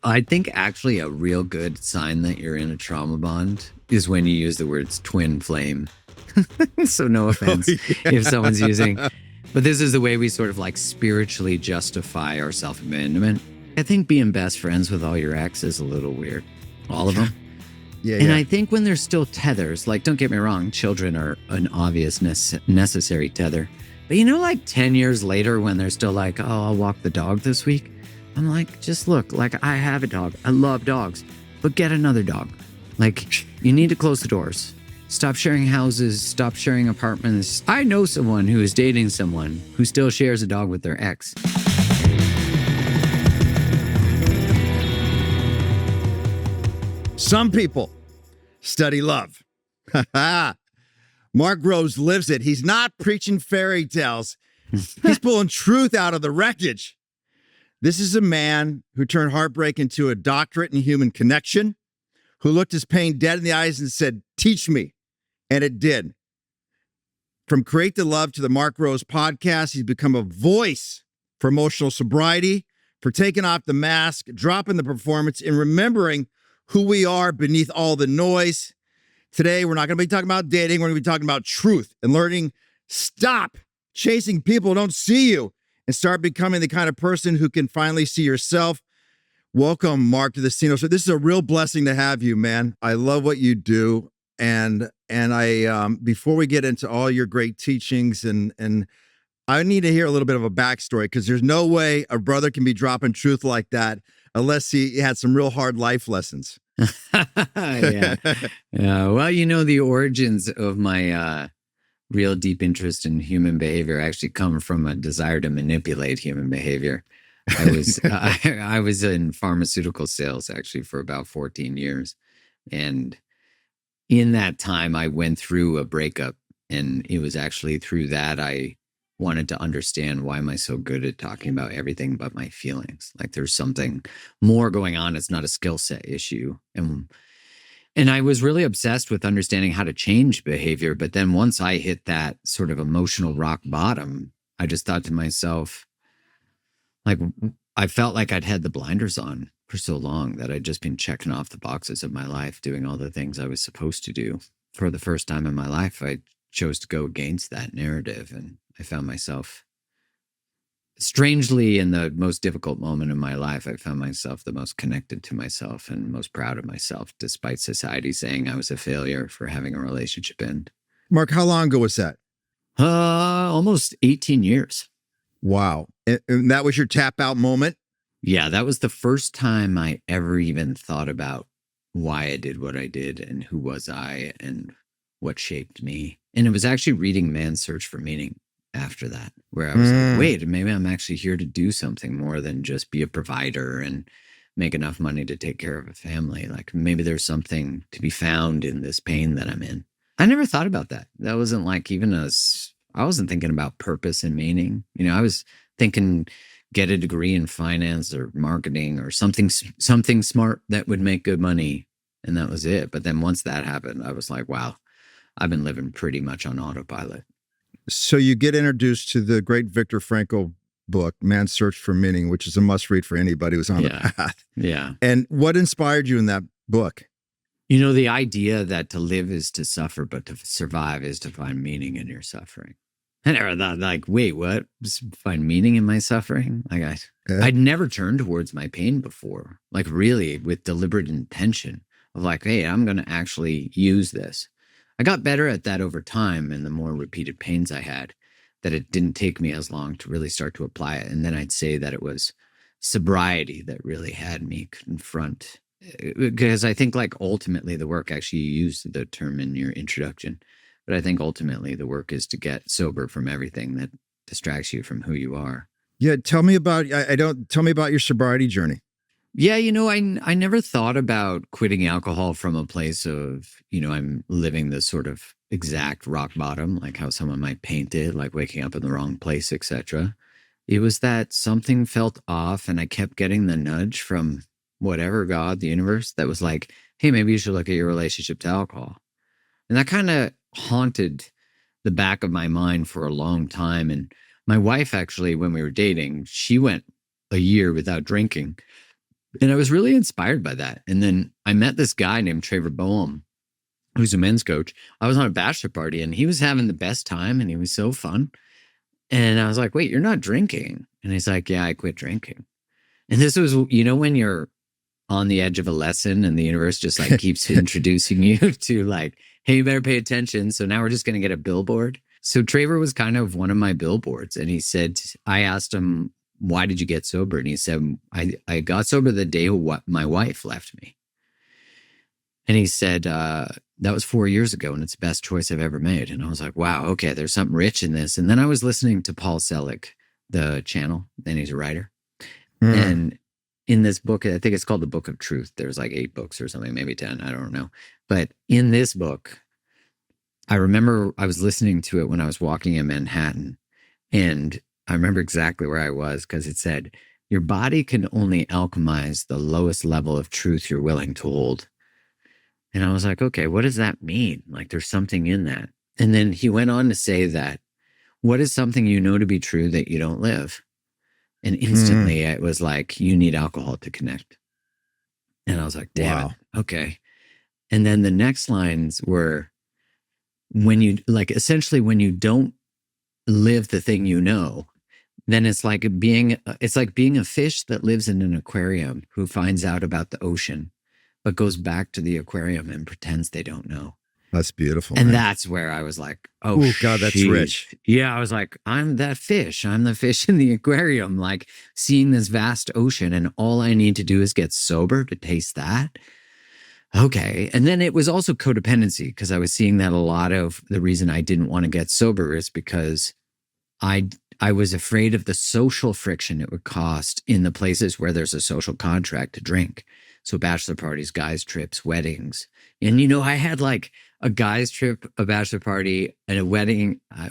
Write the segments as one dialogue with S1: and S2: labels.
S1: I think actually a real good sign that you're in a trauma bond is when you use the words twin flame. So no offense if someone's using, but this is the way we sort of like spiritually justify our self-abandonment. I think being best friends with all your ex is a little weird. All of them. And I think when there's still tethers, like, don't get me wrong, children are an obvious necessary tether. But like 10 years later when they're still like, oh, I'll walk the dog this week. I'm like, just look, like I have a dog. I love dogs, but get another dog. Like, you need to close the doors. Stop sharing houses. Stop sharing apartments. I know someone who is dating someone who still shares a dog with their ex.
S2: Some people study love. Mark Groves lives it. He's not preaching fairy tales. He's pulling truth out of the wreckage. This is a man who turned heartbreak into a doctorate in human connection, who looked his pain dead in the eyes and said, teach me. And it did. From Create the Love to the Mark Groves podcast, he's become a voice for emotional sobriety, for taking off the mask, dropping the performance, and remembering who we are beneath all the noise. Today, we're not going to be talking about dating. We're going to be talking about truth and learning. Stop chasing people who don't see you and start becoming the kind of person who can finally see yourself. Welcome, Mark, to the Seano. So this is a real blessing to have you, man. I love what you do. And I before we get into all your great teachings, and I need to hear a little bit of a backstory, because there's no way a brother can be dropping truth like that unless he had some real hard life lessons.
S1: Yeah. Well, the origins of my real deep interest in human behavior actually come from a desire to manipulate human behavior. I was in pharmaceutical sales actually for about 14 years. And in that time, I went through a breakup, and it was actually through that I wanted to understand, why am I so good at talking about everything but my feelings? Like, there's something more going on. It's not a skill set issue. And I was really obsessed with understanding how to change behavior. But then once I hit that sort of emotional rock bottom, I just thought to myself, like, I felt like I'd had the blinders on for so long that I'd just been checking off the boxes of my life, doing all the things I was supposed to do. For the first time in my life, I chose to go against that narrative. And I found myself, strangely, in the most difficult moment of my life, I found myself the most connected to myself and most proud of myself, despite society saying I was a failure for having a relationship end.
S2: Mark, how long ago was that?
S1: Almost 18 years.
S2: Wow. And that was your tap out moment?
S1: Yeah, that was the first time I ever even thought about why I did what I did and who was I and what shaped me. And it was actually reading Man's Search for Meaning after that, where I was like, wait, maybe I'm actually here to do something more than just be a provider and make enough money to take care of a family. Like, maybe there's something to be found in this pain that I'm in. I never thought about that. That wasn't like I wasn't thinking about purpose and meaning. I was thinking, get a degree in finance or marketing or something smart that would make good money. And that was it. But then once that happened, I was like, wow, I've been living pretty much on autopilot.
S2: So you get introduced to the great Viktor Frankl book, Man's Search for Meaning, which is a must read for anybody who's on the path.
S1: Yeah.
S2: And what inspired you in that book?
S1: The idea that to live is to suffer, but to survive is to find meaning in your suffering. I never thought, like, wait, what? Just find meaning in my suffering? Like, I'd never turned towards my pain before, like, really with deliberate intention of like, hey, I'm going to actually use this. I got better at that over time, and the more repeated pains I had, that it didn't take me as long to really start to apply it. And then I'd say that it was sobriety that really had me confront, because I think, like, ultimately the work, actually, you used the term in your introduction, but I think ultimately the work is to get sober from everything that distracts you from who you are.
S2: Yeah, tell me about your sobriety journey.
S1: Yeah, I never thought about quitting alcohol from a place of, I'm living this sort of exact rock bottom, like how someone might paint it, like waking up in the wrong place, etc. It was that something felt off, and I kept getting the nudge from whatever, God, the universe, that was like, hey, maybe you should look at your relationship to alcohol. And that kind of haunted the back of my mind for a long time. And my wife, actually, when we were dating, she went a year without drinking. And I was really inspired by that. And then I met this guy named Trevor Boehm, who's a men's coach. I was on a bachelor party and he was having the best time and he was so fun. And I was like, wait, you're not drinking. And he's like, yeah, I quit drinking. And this was, when you're on the edge of a lesson and the universe just like keeps introducing you to like, hey, you better pay attention. So now we're just going to get a billboard. So Trevor was kind of one of my billboards. And he said, I asked him, why did you get sober? And he said, I got sober the day my wife left me. And he said, that was 4 years ago and it's the best choice I've ever made. And I was like, wow, okay, there's something rich in this. And then I was listening to Paul Selig, the channel, and he's a writer. And in this book, I think it's called The Book of Truth. There's like 8 books or something, maybe 10, I don't know. But in this book, I remember I was listening to it when I was walking in Manhattan. And I remember exactly where I was because it said, your body can only alchemize the lowest level of truth you're willing to hold. And I was like, okay, what does that mean? Like there's something in that. And then he went on to say that, what is something you know to be true that you don't live? And instantly it was like, you need alcohol to connect. And I was like, damn it. Okay. And then the next lines were, when you don't live the thing you know, then it's like being a fish that lives in an aquarium who finds out about the ocean, but goes back to the aquarium and pretends they don't know.
S2: That's beautiful.
S1: And
S2: man.
S1: that's where I was like, oh,
S2: God, that's rich.
S1: Yeah, I was like, I'm that fish. I'm the fish in the aquarium, like seeing this vast ocean. And all I need to do is get sober to taste that. Okay. And then it was also codependency because I was seeing that a lot of the reason I didn't want to get sober is because I was afraid of the social friction it would cost in the places where there's a social contract to drink. So bachelor parties, guys' trips, weddings. And, I had like a guy's trip, a bachelor party, and a wedding I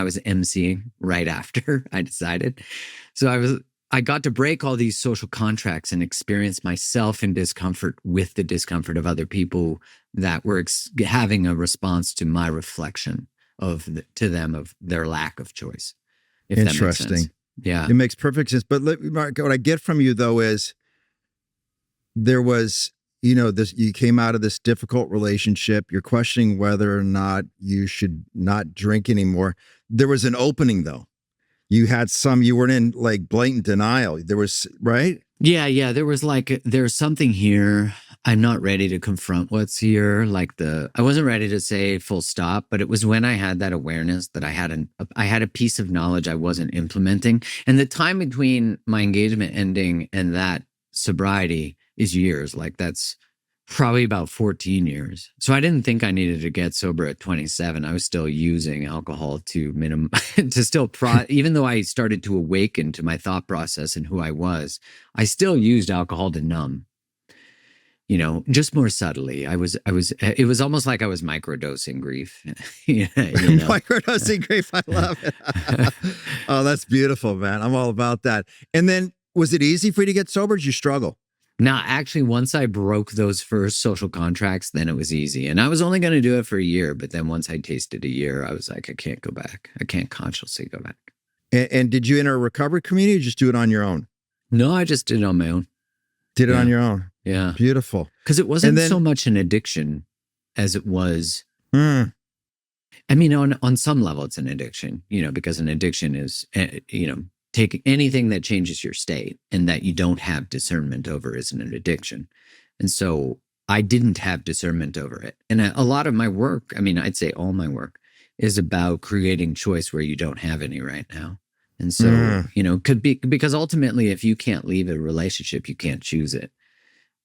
S1: was emceeing right after I decided. So I got to break all these social contracts and experience myself in discomfort with the discomfort of other people that were having a response to my reflection to them of their lack of choice. If
S2: Interesting.
S1: That makes sense. Yeah.
S2: It makes perfect sense. But Mark, what I get from you though is there was, you came out of this difficult relationship. You're questioning whether or not you should not drink anymore. There was an opening though. You weren't in like blatant denial. There was, right?
S1: Yeah. There was there's something here. I'm not ready to confront what's here. I wasn't ready to say full stop, but it was when I had that awareness that I had a piece of knowledge I wasn't implementing. And the time between my engagement ending and that sobriety is years. Like that's probably about 14 years. So I didn't think I needed to get sober at 27. I was still using alcohol to even though I started to awaken to my thought process and who I was, I still used alcohol to numb, just more subtly. It was almost like I was microdosing grief.
S2: Microdosing grief. I love it. Oh, that's beautiful, man. I'm all about that. And then was it easy for you to get sober? Did you struggle?
S1: Now, actually, once I broke those first social contracts, then it was easy. And I was only going to do it for a year. But then once I tasted a year, I was like, I can't go back. I can't consciously go back.
S2: And did you enter a recovery community or just do it on your own?
S1: No, I just did it on my own.
S2: Did it on your own?
S1: Yeah.
S2: Beautiful.
S1: Because it wasn't so much an addiction as it was. I mean, on some level, it's an addiction, because an addiction is, take anything that changes your state and that you don't have discernment over is an addiction. And so I didn't have discernment over it. And a lot of my work, I'd say all my work is about creating choice where you don't have any right now. And so, could be because ultimately, if you can't leave a relationship, you can't choose it.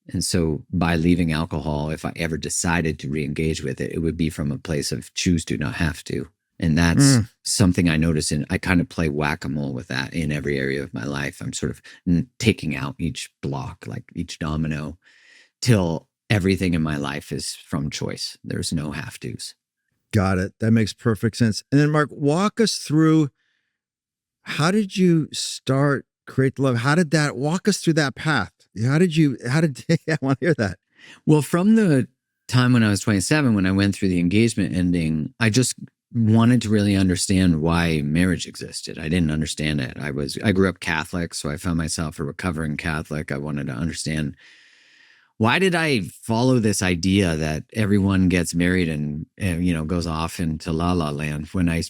S1: And so by leaving alcohol, if I ever decided to re-engage with it, it would be from a place of choose to, not have to. And that's something I notice I kind of play whack-a-mole with that in every area of my life. I'm sort of taking out each block, like each domino, till everything in my life is from choice. There's no have-tos.
S2: Got it. That makes perfect sense. And then Mark, walk us through, how did you start Create the Love? Walk us through that path? I want to hear that.
S1: Well, from the time when I was 27, when I went through the engagement ending, I just wanted to really understand why marriage existed. I didn't understand it. I grew up Catholic, so I found myself a recovering Catholic. I wanted to understand, why did I follow this idea that everyone gets married and goes off into la la land? When I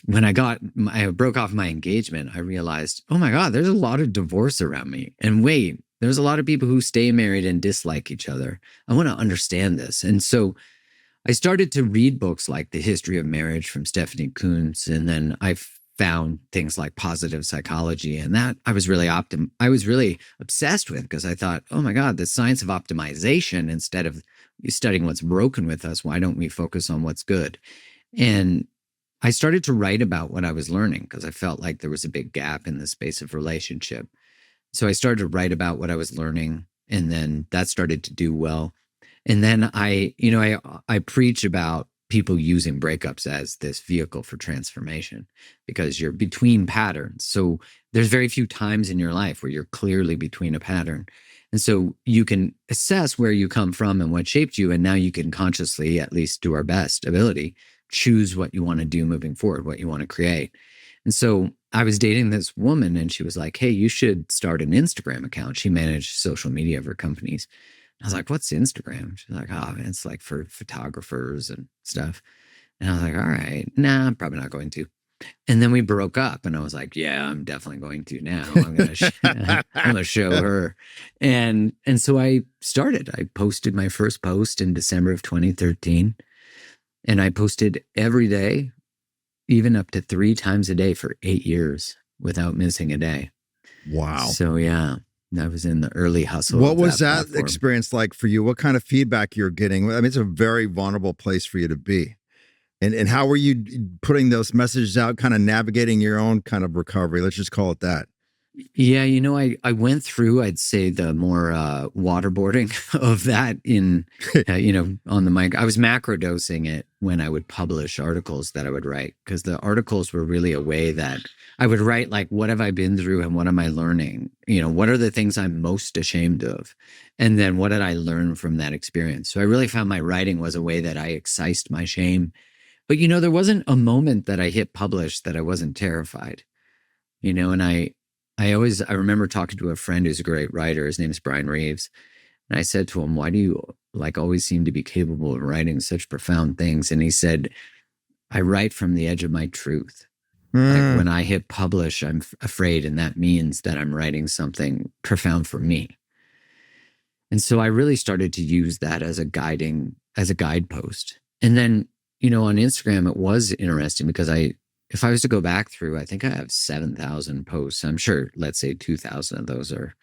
S1: broke off my engagement, I realized, oh my God, there's a lot of divorce around me. And wait, there's a lot of people who stay married and dislike each other. I want to understand this. And so I started to read books like The History of Marriage from Stephanie Coontz, and then I found things like positive psychology, and that I was really obsessed with, because I thought, oh my God, the science of optimization, instead of studying what's broken with us, why don't we focus on what's good? And I started to write about what I was learning, because I felt like there was a big gap in the space of relationship. So I started to write about what I was learning, and then that started to do well. And then I preach about people using breakups as this vehicle for transformation, because you're between patterns. So there's very few times in your life where you're clearly between a pattern. And so you can assess where you come from and what shaped you. And now you can consciously, at least to our best ability, choose what you want to do moving forward, what you want to create. And so I was dating this woman, and she was like, hey, you should start an Instagram account. She managed social media for companies. I was like, what's Instagram? She's like, oh, it's like for photographers and stuff. And I was like, all right, nah, I'm probably not going to. And then we broke up, and I was like, yeah, I'm definitely going to now. I'm going to show her. And so I posted my first post in December of 2013. And I posted every day, even up to 3 times a day for 8 years without missing a day.
S2: Wow.
S1: So yeah. I was in the early hustle.
S2: What was that experience like for you? What kind of feedback you're getting? I mean, it's a very vulnerable place for you to be. And how were you putting those messages out, kind of navigating your own kind of recovery? Let's just call it that.
S1: Yeah, I went through, I'd say, the more waterboarding of that in, on the mic. I was macrodosing it when I would publish articles that I would write, because the articles were really a way that I would write, like, what have I been through and what am I learning? What are the things I'm most ashamed of? And then what did I learn from that experience? So I really found my writing was a way that I excised my shame. But, there wasn't a moment that I hit publish that I wasn't terrified, and I remember talking to a friend who's a great writer. His name is Brian Reeves. And I said to him, why do you always seem to be capable of writing such profound things? And he said, I write from the edge of my truth. Like, when I hit publish, I'm afraid. And that means that I'm writing something profound for me. And so I really started to use that as a guidepost. And then, on Instagram, it was interesting, because if I was to go back through, I think I have 7,000 posts. I'm sure, let's say 2,000 of those or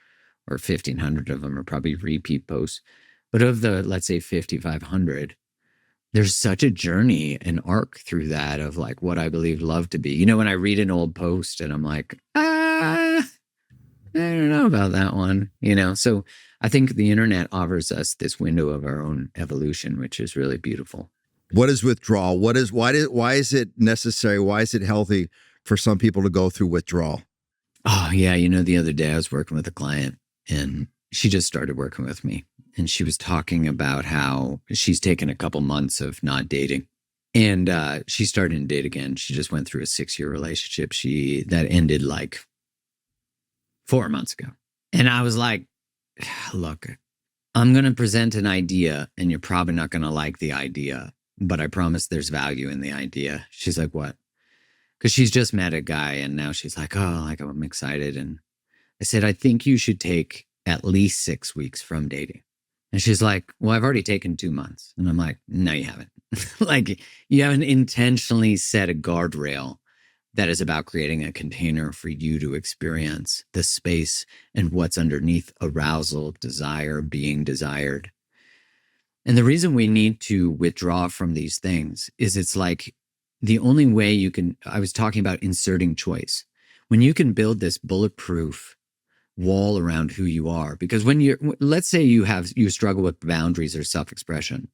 S1: 1,500 of them are probably repeat posts. But of the, let's say 5,500, there's such a journey, an arc through that of like what I believe love to be. When I read an old post and I'm like, I don't know about that one, So I think the internet offers us this window of our own evolution, which is really beautiful.
S2: What is withdrawal? Why is it necessary? Why is it healthy for some people to go through withdrawal?
S1: Oh, yeah. The other day I was working with a client, and she just started working with me. And she was talking about how she's taken a couple months of not dating. And she started to date again. She just went through a 6-year relationship that ended like 4 months ago. And I was like, look, I'm going to present an idea, and you're probably not going to like the idea, but I promise there's value in the idea. She's like, what? Because she's just met a guy, and now she's like, oh, like, I'm excited. And I said, I think you should take at least 6 weeks from dating. And she's like, well, I've already taken 2 months. And I'm like, no, you haven't. Like, you haven't intentionally set a guardrail that is about creating a container for you to experience the space and what's underneath arousal, desire, being desired. And the reason we need to withdraw from these things is it's like the only way I was talking about inserting choice. When you can build this bulletproof wall around who you are, because let's say you struggle with boundaries or self-expression,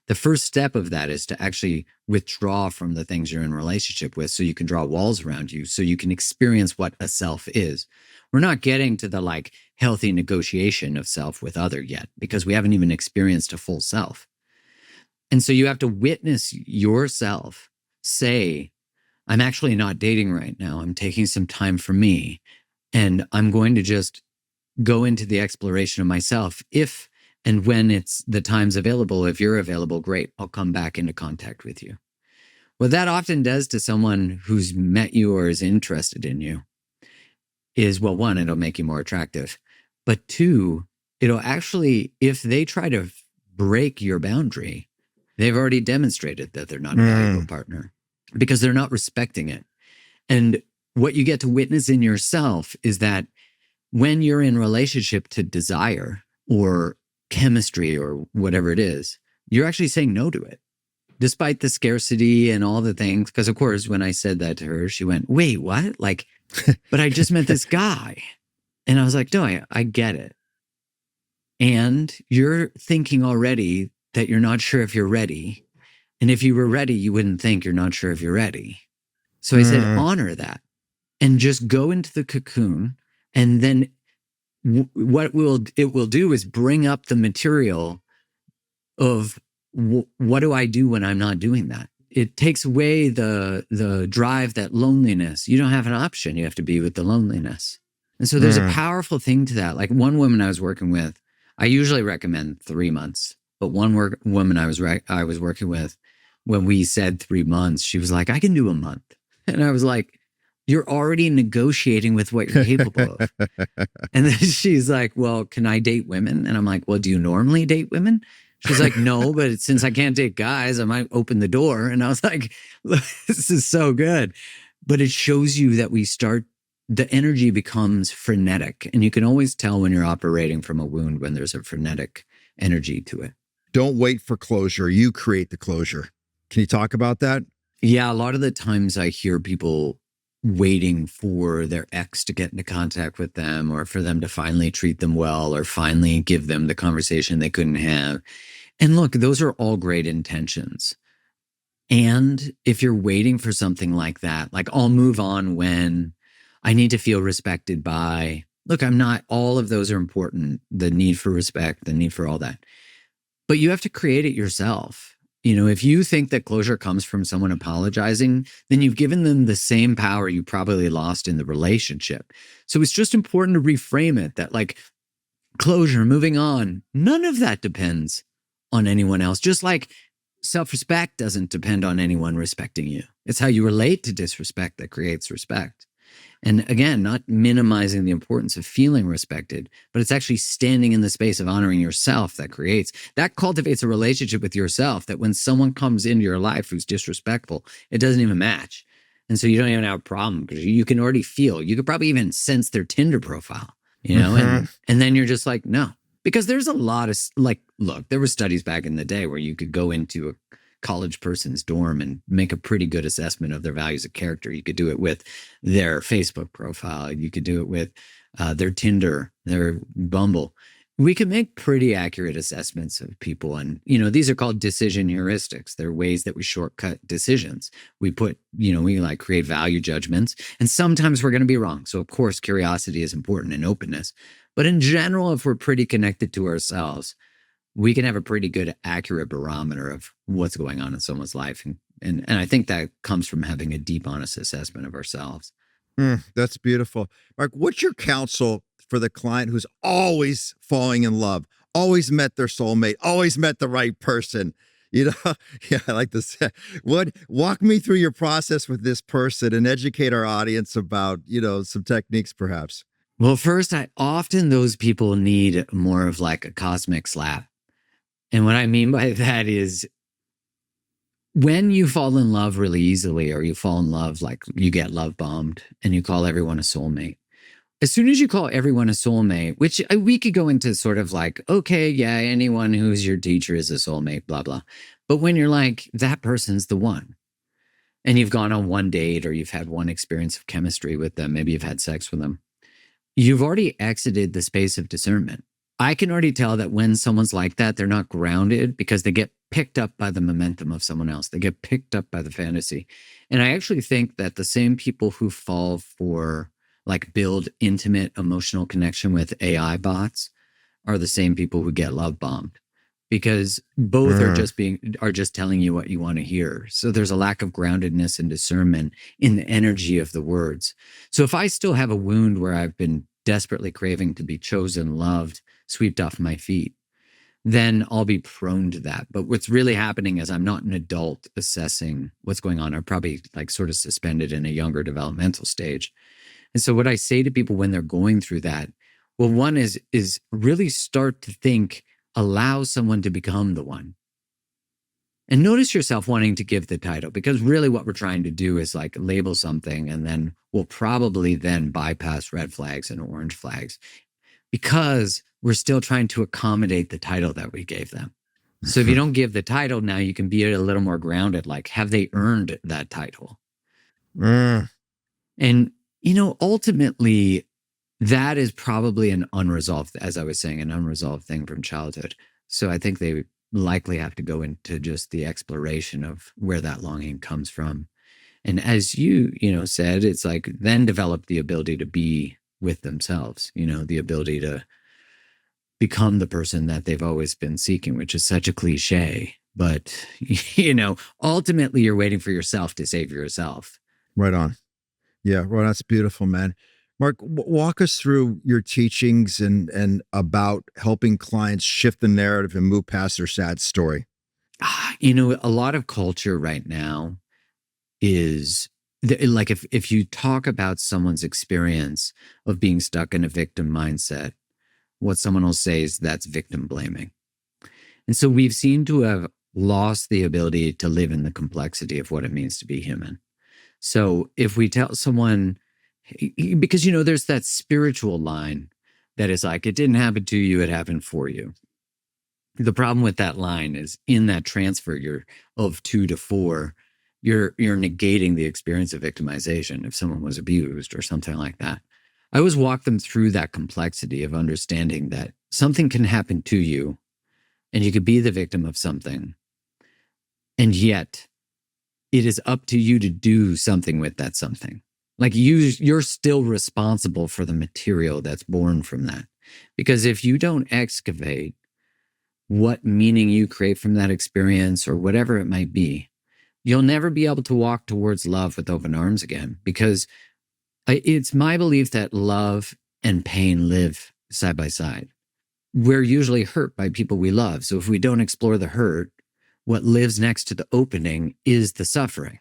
S1: the first step of that is to actually withdraw from the things you're in relationship with, so you can draw walls around you, so you can experience what a self is. We're not getting to the healthy negotiation of self with other yet, because we haven't even experienced a full self. And so you have to witness yourself say, I'm actually not dating right now. I'm taking some time for me, and I'm going to just go into the exploration of myself. If and when it's the time's available, if you're available, great, I'll come back into contact with you. What that often does to someone who's met you or is interested in you is, well, one, it'll make you more attractive. But two, it'll actually, if they try to break your boundary, they've already demonstrated that they're not a valuable partner because they're not respecting it. And what you get to witness in yourself is that when you're in relationship to desire or chemistry or whatever it is, you're actually saying no to it, despite the scarcity and all the things. Because, of course, when I said that to her, she went, wait, what? Like, but I just met this guy. And I was like, no, I get it. And you're thinking already that you're not sure if you're ready. And if you were ready, you wouldn't think you're not sure if you're ready. So I said, honor that and just go into the cocoon. And then what it will do is bring up the material of what do I do when I'm not doing that? It takes away the drive, that loneliness. You don't have an option. You have to be with the loneliness. And so there's a powerful thing to that. Like one woman I was working with, I usually recommend 3 months, but one woman I was working with, when we said 3 months, she was like, I can do a month. And I was like, you're already negotiating with what you're capable of. And then she's like, well, can I date women? And I'm like, well, do you normally date women? She's like, no, but since I can't date guys, I might open the door. And I was like, this is so good. But it shows you that the energy becomes frenetic. And you can always tell when you're operating from a wound when there's a frenetic energy to it.
S2: Don't wait for closure. You create the closure. Can you talk about that?
S1: Yeah, a lot of the times I hear people waiting for their ex to get into contact with them or for them to finally treat them well or finally give them the conversation they couldn't have. And look, those are all great intentions. And if you're waiting for something like that, like I'll move on when I need to feel respected by, look, all of those are important. The need for respect, the need for all that. But you have to create it yourself. You know, if you think that closure comes from someone apologizing, then you've given them the same power you probably lost in the relationship. So it's just important to reframe it that like closure, moving on, none of that depends on anyone else. Just like self-respect doesn't depend on anyone respecting you. It's how you relate to disrespect that creates respect. And again, not minimizing the importance of feeling respected, but it's actually standing in the space of honoring yourself that cultivates a relationship with yourself that when someone comes into your life who's disrespectful, it doesn't even match. And so you don't even have a problem because you can already feel, you could probably even sense their Tinder profile, you know, and then you're just like, no, because there's a lot of look, there were studies back in the day where you could go into a college person's dorm and make a pretty good assessment of their values of character. You could do it with their Facebook profile. You could do it with their Tinder, their Bumble. We can make pretty accurate assessments of people. And, you know, these are called decision heuristics. They're ways that we shortcut decisions. We create value judgments. And sometimes we're going to be wrong. So, of course, curiosity is important and openness. But in general, if we're pretty connected to ourselves, we can have a pretty good, accurate barometer of what's going on in someone's life. And I think that comes from having a deep, honest assessment of ourselves.
S2: That's beautiful. Mark, what's your counsel for the client who's always falling in love, always met their soulmate, always met the right person? You know, yeah, I like this. Walk me through your process with this person and educate our audience about, you know, some techniques perhaps.
S1: Well, first, those people need more of like a cosmic slap. And what I mean by that is when you fall in love really easily, or you fall in love, like you get love bombed and you call everyone a soulmate. As soon as you call everyone a soulmate, which we could go into sort of like, okay, yeah, anyone who's your teacher is a soulmate, blah, blah. But when you're like, that person's the one, and you've gone on one date or you've had one experience of chemistry with them, maybe you've had sex with them, you've already exited the space of discernment. I can already tell that when someone's like that, they're not grounded because they get picked up by the momentum of someone else. They get picked up by the fantasy. And I actually think that the same people who fall for build intimate emotional connection with AI bots are the same people who get love bombed because both are just telling you what you want to hear. So there's a lack of groundedness and discernment in the energy of the words. So if I still have a wound where I've been desperately craving to be chosen, loved, swept off my feet, then I'll be prone to that. But what's really happening is I'm not an adult assessing what's going on. I'm probably like sort of suspended in a younger developmental stage. And so what I say to people when they're going through that, well, one is really start to think, allow someone to become the one. And notice yourself wanting to give the title, because really what we're trying to do is like label something, and then we'll probably then bypass red flags and orange flags because we're still trying to accommodate the title that we gave them. So if you don't give the title, now you can be a little more grounded, like, have they earned that title? And, ultimately, that is probably an unresolved, as I was saying, an unresolved thing from childhood. So I think they likely have to go into just the exploration of where that longing comes from. And as you said, it's like then develop the ability to be with themselves, the ability to become the person that they've always been seeking, which is such a cliche. But, ultimately you're waiting for yourself to save yourself.
S2: Right on. Yeah, well, that's beautiful, man. Mark, walk us through your teachings and about helping clients shift the narrative and move past their sad story.
S1: A lot of culture right now is like if you talk about someone's experience of being stuck in a victim mindset, what someone will say is that's victim blaming. And so we've seemed to have lost the ability to live in the complexity of what it means to be human. So if we tell someone, because, there's that spiritual line that is like, it didn't happen to you, it happened for you. The problem with that line is in that transfer of 2 to 4, you're negating the experience of victimization if someone was abused or something like that. I always walk them through that complexity of understanding that something can happen to you and you could be the victim of something. And yet it is up to you to do something with that something. Like you're still responsible for the material that's born from that. Because if you don't excavate what meaning you create from that experience or whatever it might be, you'll never be able to walk towards love with open arms again. Because it's my belief that love and pain live side by side. We're usually hurt by people we love. So if we don't explore the hurt, what lives next to the opening is the suffering.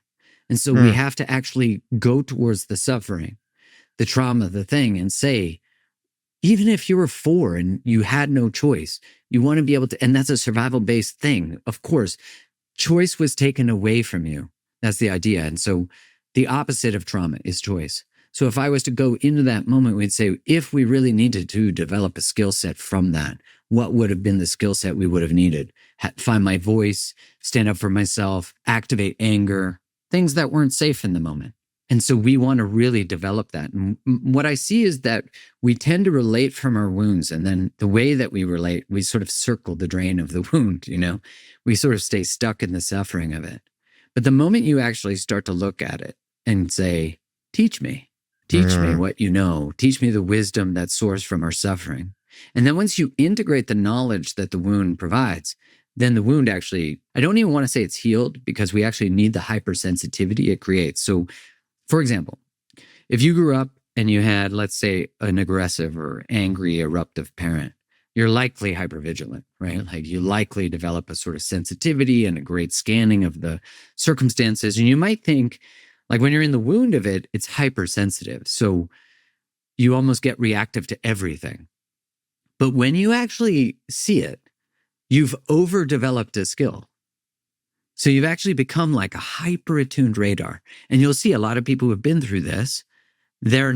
S1: And so we have to actually go towards the suffering, the trauma, the thing, and say, even if you were 4 and you had no choice, you want to be able to, and that's a survival-based thing. Of course, choice was taken away from you. That's the idea. And so the opposite of trauma is choice. So if I was to go into that moment, we'd say, if we really needed to develop a skill set from that, what would have been the skill set we would have needed? Find my voice, stand up for myself, activate anger, things that weren't safe in the moment. And so we want to really develop that. And what I see is that we tend to relate from our wounds. And then the way that we relate, we sort of circle the drain of the wound, we sort of stay stuck in the suffering of it. But the moment you actually start to look at it and say, teach me what you know, teach me the wisdom that's sourced from our suffering. And then once you integrate the knowledge that the wound provides, then the wound actually, I don't even want to say it's healed because we actually need the hypersensitivity it creates. So, for example, if you grew up and you had, let's say, an aggressive or angry, eruptive parent, you're likely hypervigilant, right? Like you likely develop a sort of sensitivity and a great scanning of the circumstances. And you might think, like when you're in the wound of it, it's hypersensitive. So you almost get reactive to everything. But when you actually see it, you've overdeveloped a skill. So you've actually become like a hyper-attuned radar. And you'll see a lot of people who have been through this, they're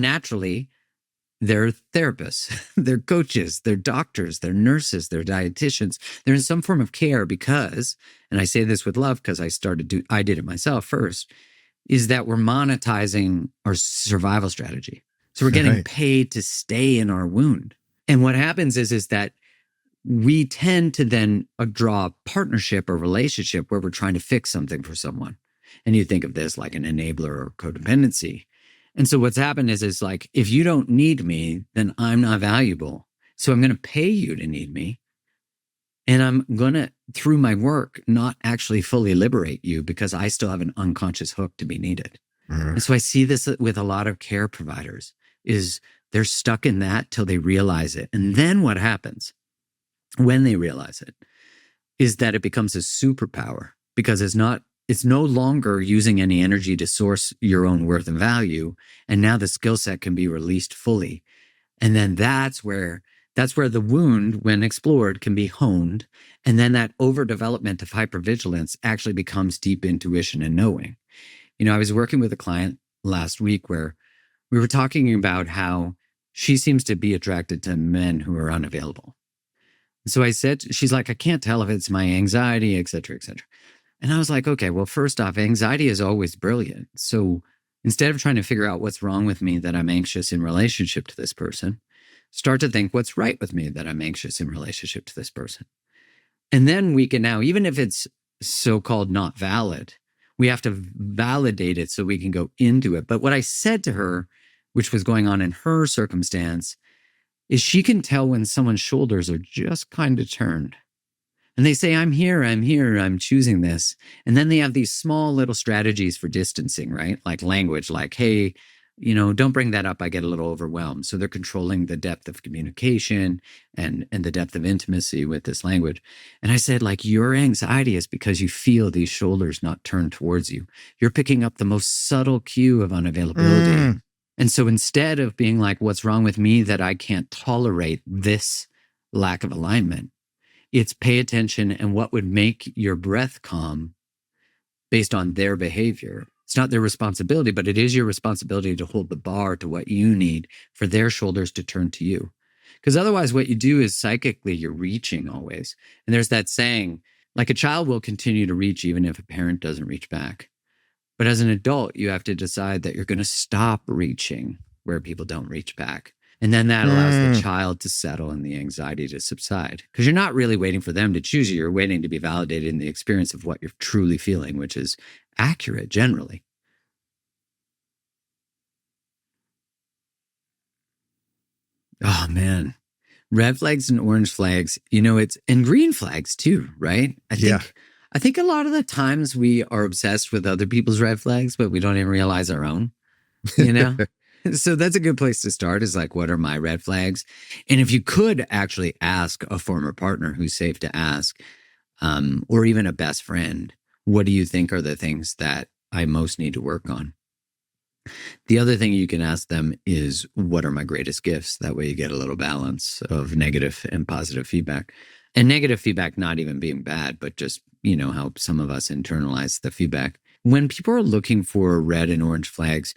S1: therapists, they're coaches, they're doctors, they're nurses, they're dietitians. They're in some form of care because, and I say this with love because I did it myself first, is that we're monetizing our survival strategy. So we're getting paid to stay in our wound. And what happens is that we tend to then draw a partnership or relationship where we're trying to fix something for someone. And you think of this like an enabler or codependency. And so what's happened is like, if you don't need me, then I'm not valuable. So I'm going to pay you to need me. And I'm going to, through my work, not actually fully liberate you because I still have an unconscious hook to be needed. And so I see this with a lot of care providers is they're stuck in that till they realize it. And then what happens when they realize it is that it becomes a superpower because it's no longer using any energy to source your own worth and value. And now the skill set can be released fully. And then that's where the wound, when explored, can be honed. And then that overdevelopment of hypervigilance actually becomes deep intuition and knowing. I was working with a client last week where we were talking about how she seems to be attracted to men who are unavailable. So I said, she's like, I can't tell if it's my anxiety, et cetera, et cetera. And I was like, okay, well, first off, anxiety is always brilliant. So instead of trying to figure out what's wrong with me that I'm anxious in relationship to this person, start to think what's right with me that I'm anxious in relationship to this person. And then we can now, even if it's so-called not valid, we have to validate it so we can go into it. But what I said to her, which was going on in her circumstance, is she can tell when someone's shoulders are just kind of turned. And they say, I'm here, I'm choosing this. And then they have these small little strategies for distancing, right? Like language, like, hey, don't bring that up. I get a little overwhelmed. So they're controlling the depth of communication and the depth of intimacy with this language. And I said, like, your anxiety is because you feel these shoulders not turned towards you. You're picking up the most subtle cue of unavailability. And so instead of being like, what's wrong with me that I can't tolerate this lack of alignment, it's pay attention and what would make your breath calm based on their behavior. It's not their responsibility, but it is your responsibility to hold the bar to what you need for their shoulders to turn to you. Because otherwise what you do is psychically you're reaching always. And there's that saying, like a child will continue to reach even if a parent doesn't reach back. But as an adult, you have to decide that you're going to stop reaching where people don't reach back. And then that allows the child to settle and the anxiety to subside. Because you're not really waiting for them to choose you. You're waiting to be validated in the experience of what you're truly feeling, which is accurate generally. Oh, man. Red flags and orange flags, and green flags too, right? I think a lot of the times we are obsessed with other people's red flags, but we don't even realize our own, So that's a good place to start is like, what are my red flags? And if you could actually ask a former partner who's safe to ask, or even a best friend, what do you think are the things that I most need to work on? The other thing you can ask them is, what are my greatest gifts? That way you get a little balance of negative and positive feedback. And negative feedback not even being bad, but just, how some of us internalize the feedback. When people are looking for red and orange flags,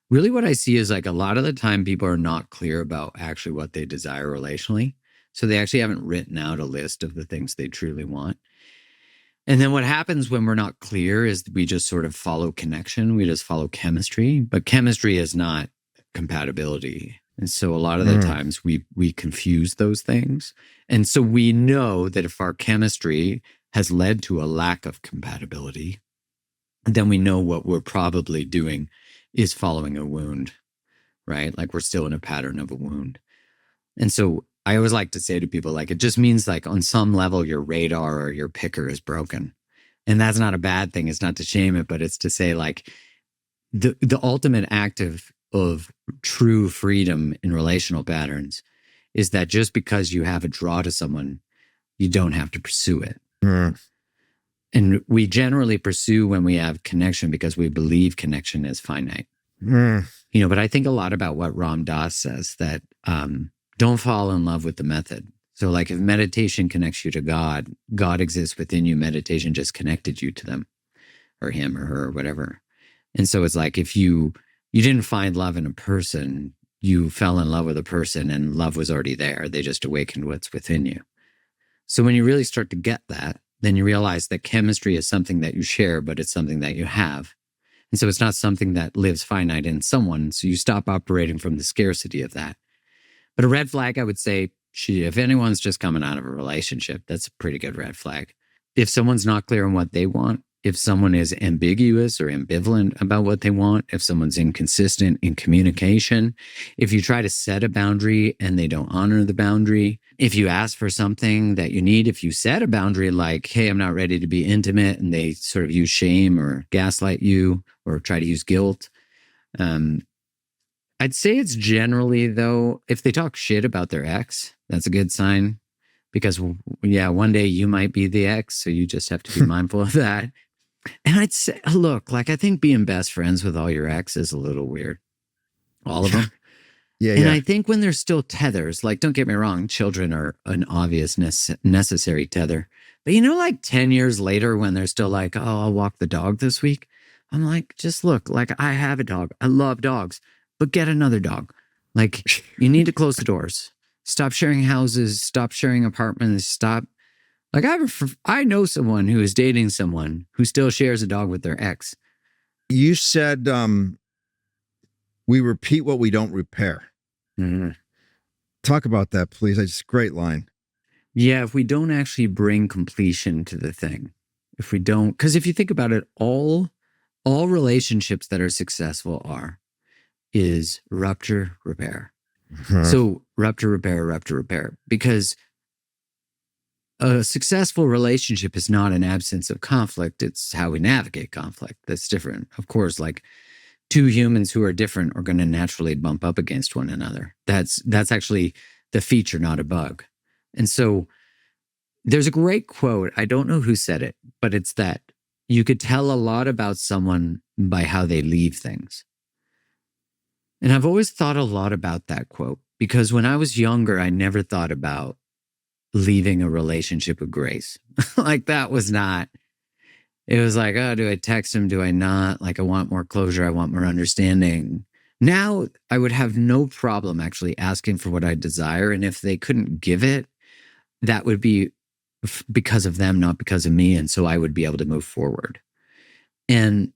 S1: really what I see is like a lot of the time people are not clear about actually what they desire relationally. So they actually haven't written out a list of the things they truly want. And then what happens when we're not clear is we just sort of follow connection. We just follow chemistry, but chemistry is not compatibility. And so a lot of the times we confuse those things. And so we know that if our chemistry has led to a lack of compatibility, then we know what we're probably doing is following a wound, right? Like we're still in a pattern of a wound. And so I always like to say to people, like, it just means like on some level, your radar or your picker is broken. And that's not a bad thing. It's not to shame it, but it's to say like the ultimate act of true freedom in relational patterns is that just because you have a draw to someone, you don't have to pursue it. And we generally pursue when we have connection because we believe connection is finite. But I think a lot about what Ram Dass says, that don't fall in love with the method. So like if meditation connects you to God, God exists within you. Meditation just connected you to them or him or her or whatever. And so it's like if you didn't find love in a person, you fell in love with a person and love was already there. They just awakened what's within you. So when you really start to get that, then you realize that chemistry is something that you share, but it's something that you have. And so it's not something that lives finite in someone. So you stop operating from the scarcity of that. But a red flag, I would say, if anyone's just coming out of a relationship, that's a pretty good red flag. If someone's not clear on what they want, if someone is ambiguous or ambivalent about what they want, if someone's inconsistent in communication, if you try to set a boundary and they don't honor the boundary, if you ask for something that you need, if you set a boundary like, hey, I'm not ready to be intimate, and they sort of use shame or gaslight you or try to use guilt. I'd say it's generally, though, if they talk shit about their ex, that's a good sign. Because, yeah, one day you might be the ex, so you just have to be mindful of that. And I'd say, look, like, I think being best friends with all your ex is a little weird. All of them.
S2: Yeah.
S1: I think when there's still tethers, like, don't get me wrong, children are an obvious necessary tether. But, like 10 years later when they're still like, oh, I'll walk the dog this week. I'm like, just look, like, I have a dog. I love dogs, but get another dog. Like, you need to close the doors. Stop sharing houses. Stop sharing apartments. Stop. Like, I know someone who is dating someone who still shares a dog with their ex.
S2: You said we repeat what we don't repair.
S1: Mm-hmm.
S2: Talk about that, please. That's a great line.
S1: Yeah, if we don't actually bring completion to the thing, if we don't, because if you think about it, all relationships that are successful is rupture, repair. So rupture, repair, because a successful relationship is not an absence of conflict. It's how we navigate conflict. That's different. Of course, like two humans who are different are going to naturally bump up against one another. That's actually the feature, not a bug. And so there's a great quote. I don't know who said it, but it's that you could tell a lot about someone by how they leave things. And I've always thought a lot about that quote because when I was younger, I never thought about leaving a relationship with grace. Like that was not, it was like, oh, do I text him? Do I not? Like I want more closure. I want more understanding. Now I would have no problem actually asking for what I desire. And if they couldn't give it, that would be because of them, not because of me. And so I would be able to move forward. And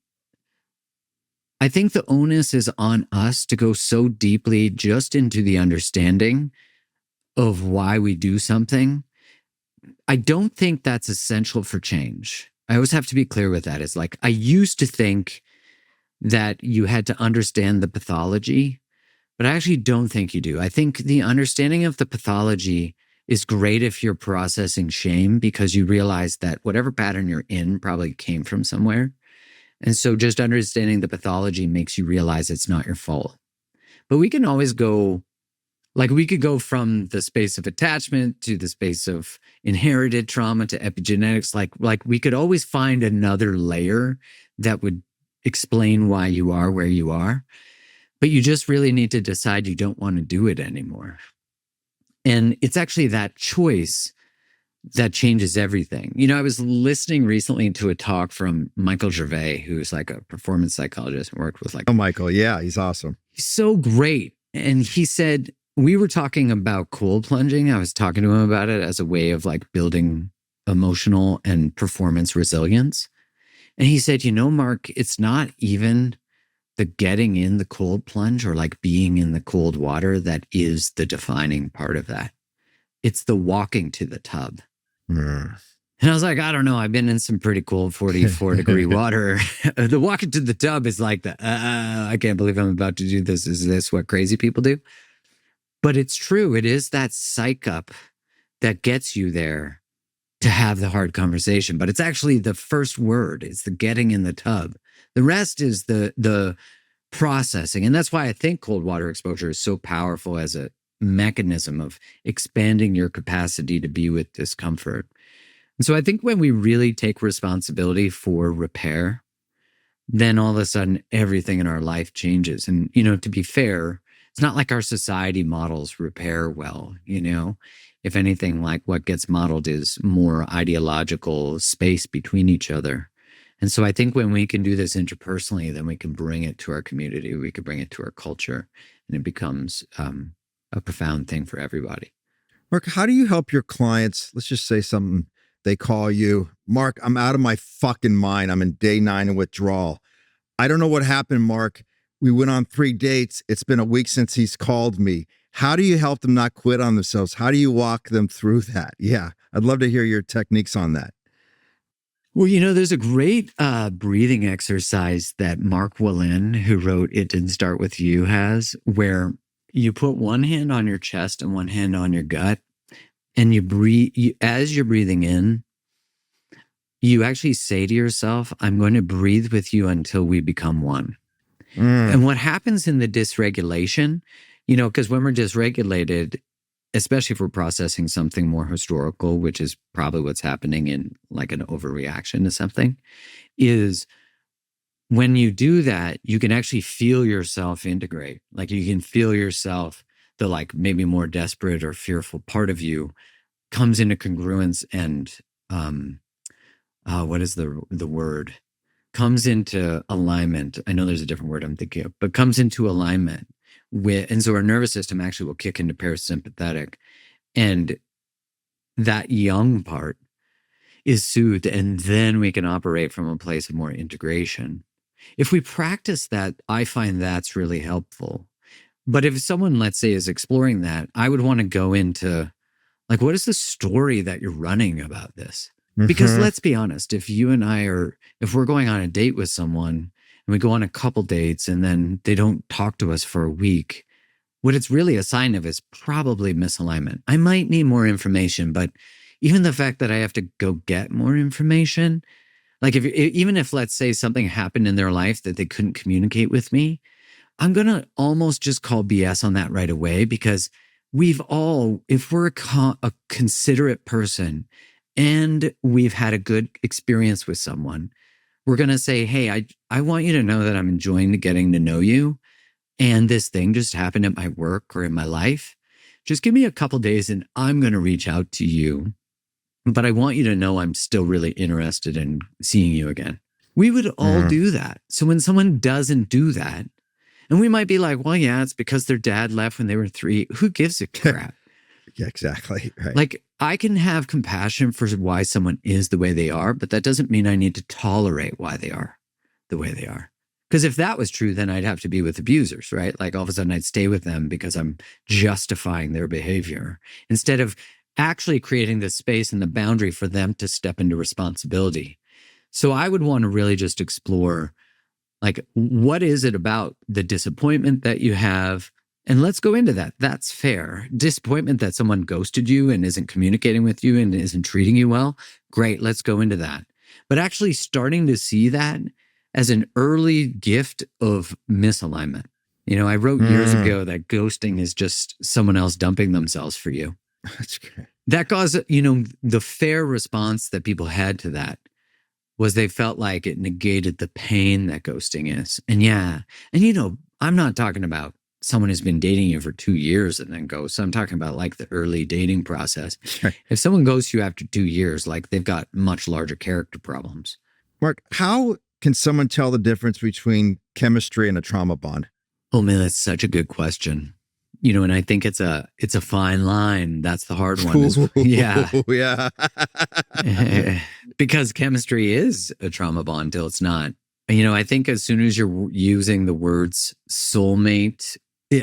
S1: I think the onus is on us to go so deeply just into the understanding of why we do something. I don't think that's essential for change. I always have to be clear with that. It's like, I used to think that you had to understand the pathology, but I actually don't think you do. I think the understanding of the pathology is great if you're processing shame because you realize that whatever pattern you're in probably came from somewhere. And so just understanding the pathology makes you realize it's not your fault. But we can always go, like we could go from the space of attachment to the space of inherited trauma to epigenetics. Like we could always find another layer that would explain why you are where you are. But you just really need to decide you don't want to do it anymore. And it's actually that choice that changes everything. I was listening recently to a talk from Michael Gervais, who's like a performance psychologist and worked with like...
S2: Oh, Michael. Yeah, he's awesome.
S1: He's so great. And he said, we were talking about cold plunging. I was talking to him about it as a way of like building emotional and performance resilience. And he said, Mark, it's not even the getting in the cold plunge or like being in the cold water that is the defining part of that. It's the walking to the tub. And I was like, I don't know. I've been in some pretty cold 44 degree water. The walking to the tub is like I can't believe I'm about to do this. Is this what crazy people do? But it's true. It is that psych up that gets you there to have the hard conversation. But it's actually the first word. It's the getting in the tub. The rest is the processing. And that's why I think cold water exposure is so powerful as a mechanism of expanding your capacity to be with discomfort. And so I think when we really take responsibility for repair, then all of a sudden everything in our life changes. And, to be fair, it's not like our society models repair well, If anything, like what gets modeled is more ideological space between each other. And so I think when we can do this interpersonally, then we can bring it to our community, we can bring it to our culture, and it becomes a profound thing for everybody.
S2: Mark, how do you help your clients? Let's just say something. They call you, Mark, I'm out of my fucking mind. I'm in day 9 of withdrawal. I don't know what happened, Mark. We went on 3 dates. It's been a week since he's called me. How do you help them not quit on themselves? How do you walk them through that? Yeah, I'd love to hear your techniques on that.
S1: Well, there's a great breathing exercise that Mark Wallin, who wrote It Didn't Start With You, has, where you put one hand on your chest and one hand on your gut, and you breathe. As you're breathing in, you actually say to yourself, I'm going to breathe with you until we become one. And what happens in the dysregulation, because when we're dysregulated, especially if we're processing something more historical, which is probably what's happening in like an overreaction to something, is when you do that, you can actually feel yourself integrate. Like you can feel yourself, the like maybe more desperate or fearful part of you comes into congruence and what is the word? Comes into alignment. I know there's a different word I'm thinking of, but comes into alignment with, and so our nervous system actually will kick into parasympathetic, and that young part is soothed, and then we can operate from a place of more integration. If we practice that, I find that's really helpful. But if someone, let's say, is exploring that, I would want to go into like, what is the story that you're running about this? Because let's be honest, if we're going on a date with someone and we go on a couple dates and then they don't talk to us for a week, what it's really a sign of is probably misalignment. I might need more information, but even the fact that I have to go get more information, like even if let's say something happened in their life that they couldn't communicate with me, I'm going to almost just call BS on that right away, because if we're a considerate person and we've had a good experience with someone, we're going to say, hey, I want you to know that I'm enjoying getting to know you. And this thing just happened at my work or in my life. Just give me a couple days and I'm going to reach out to you. But I want you to know I'm still really interested in seeing you again. We would all do that. So when someone doesn't do that, and we might be like, well, yeah, it's because their dad left when they were 3. Who gives a crap?
S2: Yeah, exactly. Right.
S1: Like, I can have compassion for why someone is the way they are, but that doesn't mean I need to tolerate why they are the way they are. Because if that was true, then I'd have to be with abusers, right? Like all of a sudden I'd stay with them because I'm justifying their behavior instead of actually creating the space and the boundary for them to step into responsibility. So I would want to really just explore, like, what is it about the disappointment that you have? And let's go into that. That's fair. Disappointment that someone ghosted you and isn't communicating with you and isn't treating you well. Great. Let's go into that. But actually starting to see that as an early gift of misalignment. I wrote years ago that ghosting is just someone else dumping themselves for you.
S2: That's great.
S1: That caused, the fair response that people had to that was they felt like it negated the pain that ghosting is. And I'm not talking about someone who's been dating you for 2 years and then ghosts. I'm talking about like the early dating process.
S2: Sure.
S1: If someone ghosts you after 2 years, like they've got much larger character problems.
S2: Mark, how can someone tell the difference between chemistry and a trauma bond?
S1: Oh man, that's such a good question. And I think it's a fine line. That's the hard one. Yeah. Because chemistry is a trauma bond till it's not. I think as soon as you're using the words soulmate,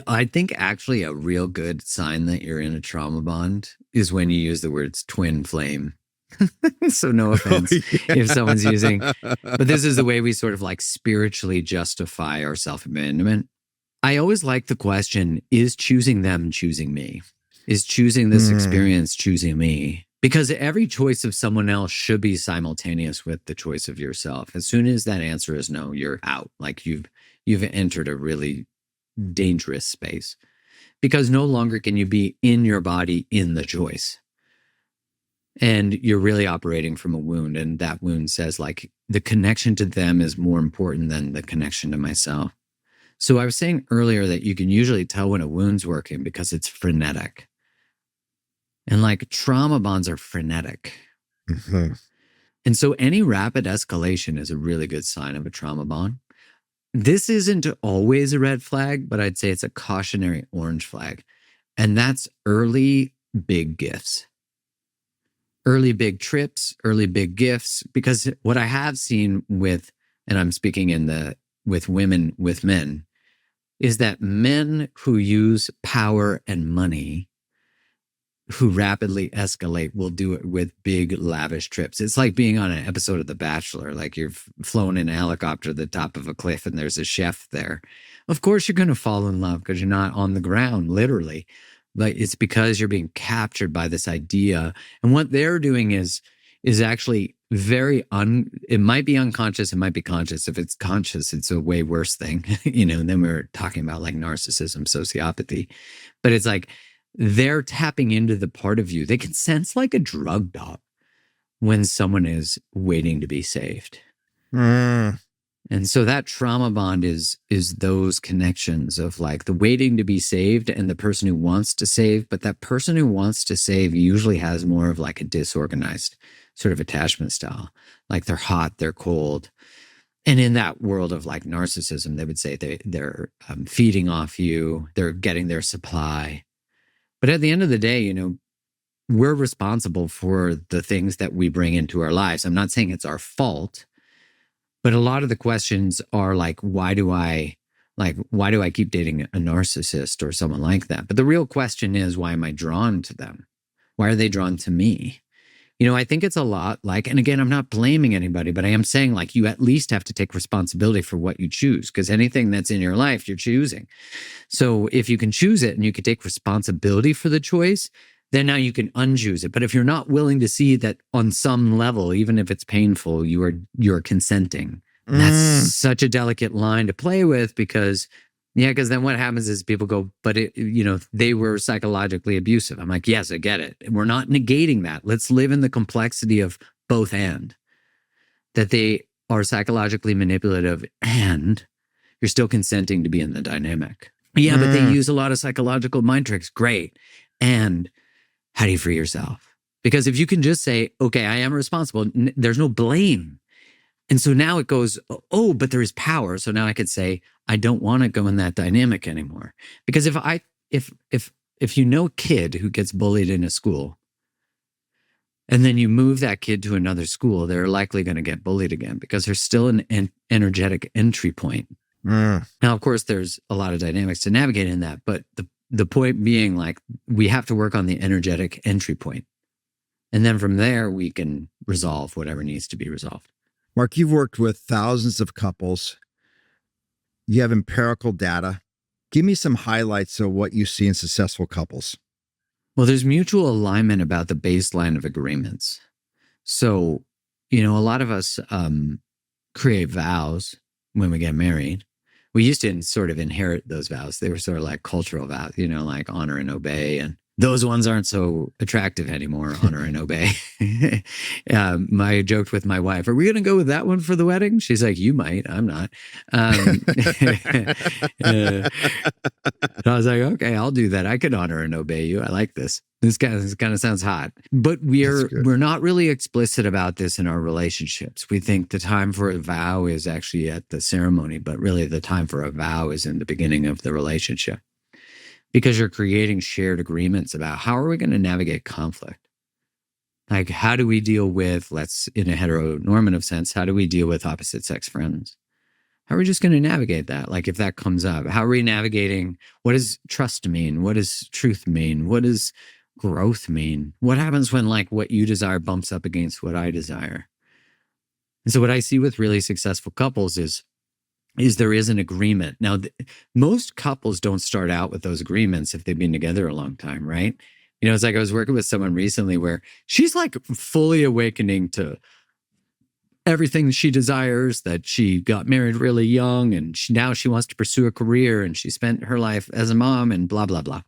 S1: I think actually a real good sign that you're in a trauma bond is when you use the words twin flame. So no offense if someone's using, but this is the way we sort of like spiritually justify our self-abandonment. I always like the question, is choosing them choosing me? Is choosing this experience choosing me? Because every choice of someone else should be simultaneous with the choice of yourself. As soon as that answer is no, you're out. Like you've entered a really dangerous space, because no longer can you be in your body in the choice. And you're really operating from a wound. And that wound says like the connection to them is more important than the connection to myself. So I was saying earlier that you can usually tell when a wound's working because it's frenetic. And like trauma bonds are frenetic.
S2: Mm-hmm.
S1: And so any rapid escalation is a really good sign of a trauma bond. This isn't always a red flag, but I'd say it's a cautionary orange flag. And that's early big gifts. Early big trips, early big gifts. Because what I have seen with, and I'm speaking with women, with men, is that men who use power and money who rapidly escalate will do it with big, lavish trips. It's like being on an episode of The Bachelor, like you're flown in a helicopter to the top of a cliff and there's a chef there. Of course, you're going to fall in love because you're not on the ground, literally. But it's because you're being captured by this idea. And what they're doing is actually very it might be unconscious, it might be conscious. If it's conscious, it's a way worse thing, and then we're talking about like narcissism, sociopathy. But it's like they're tapping into the part of you. They can sense like a drug dog when someone is waiting to be saved. And so that trauma bond is those connections of like the waiting to be saved and the person who wants to save. But that person who wants to save usually has more of like a disorganized sort of attachment style. Like they're hot, they're cold. And in that world of like narcissism, they would say they're feeding off you, they're getting their supply. But at the end of the day, we're responsible for the things that we bring into our lives. I'm not saying it's our fault. But a lot of the questions are like, why do I keep dating a narcissist or someone like that? But the real question is, why am I drawn to them? Why are they drawn to me? I think it's a lot like, and again, I'm not blaming anybody, but I am saying like, you at least have to take responsibility for what you choose, because anything that's in your life, you're choosing. So if you can choose it and you can take responsibility for the choice, then now you can unchoose it. But if you're not willing to see that on some level, even if it's painful, you're consenting. That's such a delicate line to play with because then what happens is people go, but they were psychologically abusive. I'm like, yes, I get it. We're not negating that. Let's live in the complexity of both and that they are psychologically manipulative and you're still consenting to be in the dynamic. Yeah, but they use a lot of psychological mind tricks. Great. And how do you free yourself? Because if you can just say, okay, I am responsible, there's no blame. And so now it goes, oh, but there is power. So now I could say, I don't want to go in that dynamic anymore. Because if you know a kid who gets bullied in a school, and then you move that kid to another school, they're likely going to get bullied again because there's still an energetic entry point. Now, of course, there's a lot of dynamics to navigate in that, but the point being like, we have to work on the energetic entry point. And then from there, we can resolve whatever needs to be resolved.
S2: Mark, you've worked with thousands of couples. You have empirical data. Give me some highlights of what you see in successful couples.
S1: Well, there's mutual alignment about the baseline of agreements. So, a lot of us create vows when we get married. We used to sort of inherit those vows. They were sort of like cultural vows, like honor and obey. And those ones aren't so attractive anymore, honor and obey. I joked with my wife, are we going to go with that one for the wedding? She's like, you might, I'm not. So I was like, okay, I'll do that. I could honor and obey you. I like this. This kind of sounds hot. But we're not really explicit about this in our relationships. We think the time for a vow is actually at the ceremony, but really the time for a vow is in the beginning of the relationship. Because you're creating shared agreements about how are we going to navigate conflict? Like, how do we deal with, in a heteronormative sense, how do we deal with opposite sex friends? How are we just going to navigate that? Like, if that comes up, how are we navigating? What does trust mean? What does truth mean? What does growth mean? What happens when like what you desire bumps up against what I desire? And so what I see with really successful couples is there is an agreement. Now, most couples don't start out with those agreements if they've been together a long time, right? It's like I was working with someone recently where she's like fully awakening to everything she desires, that she got married really young and now she wants to pursue a career and she spent her life as a mom and blah, blah, blah.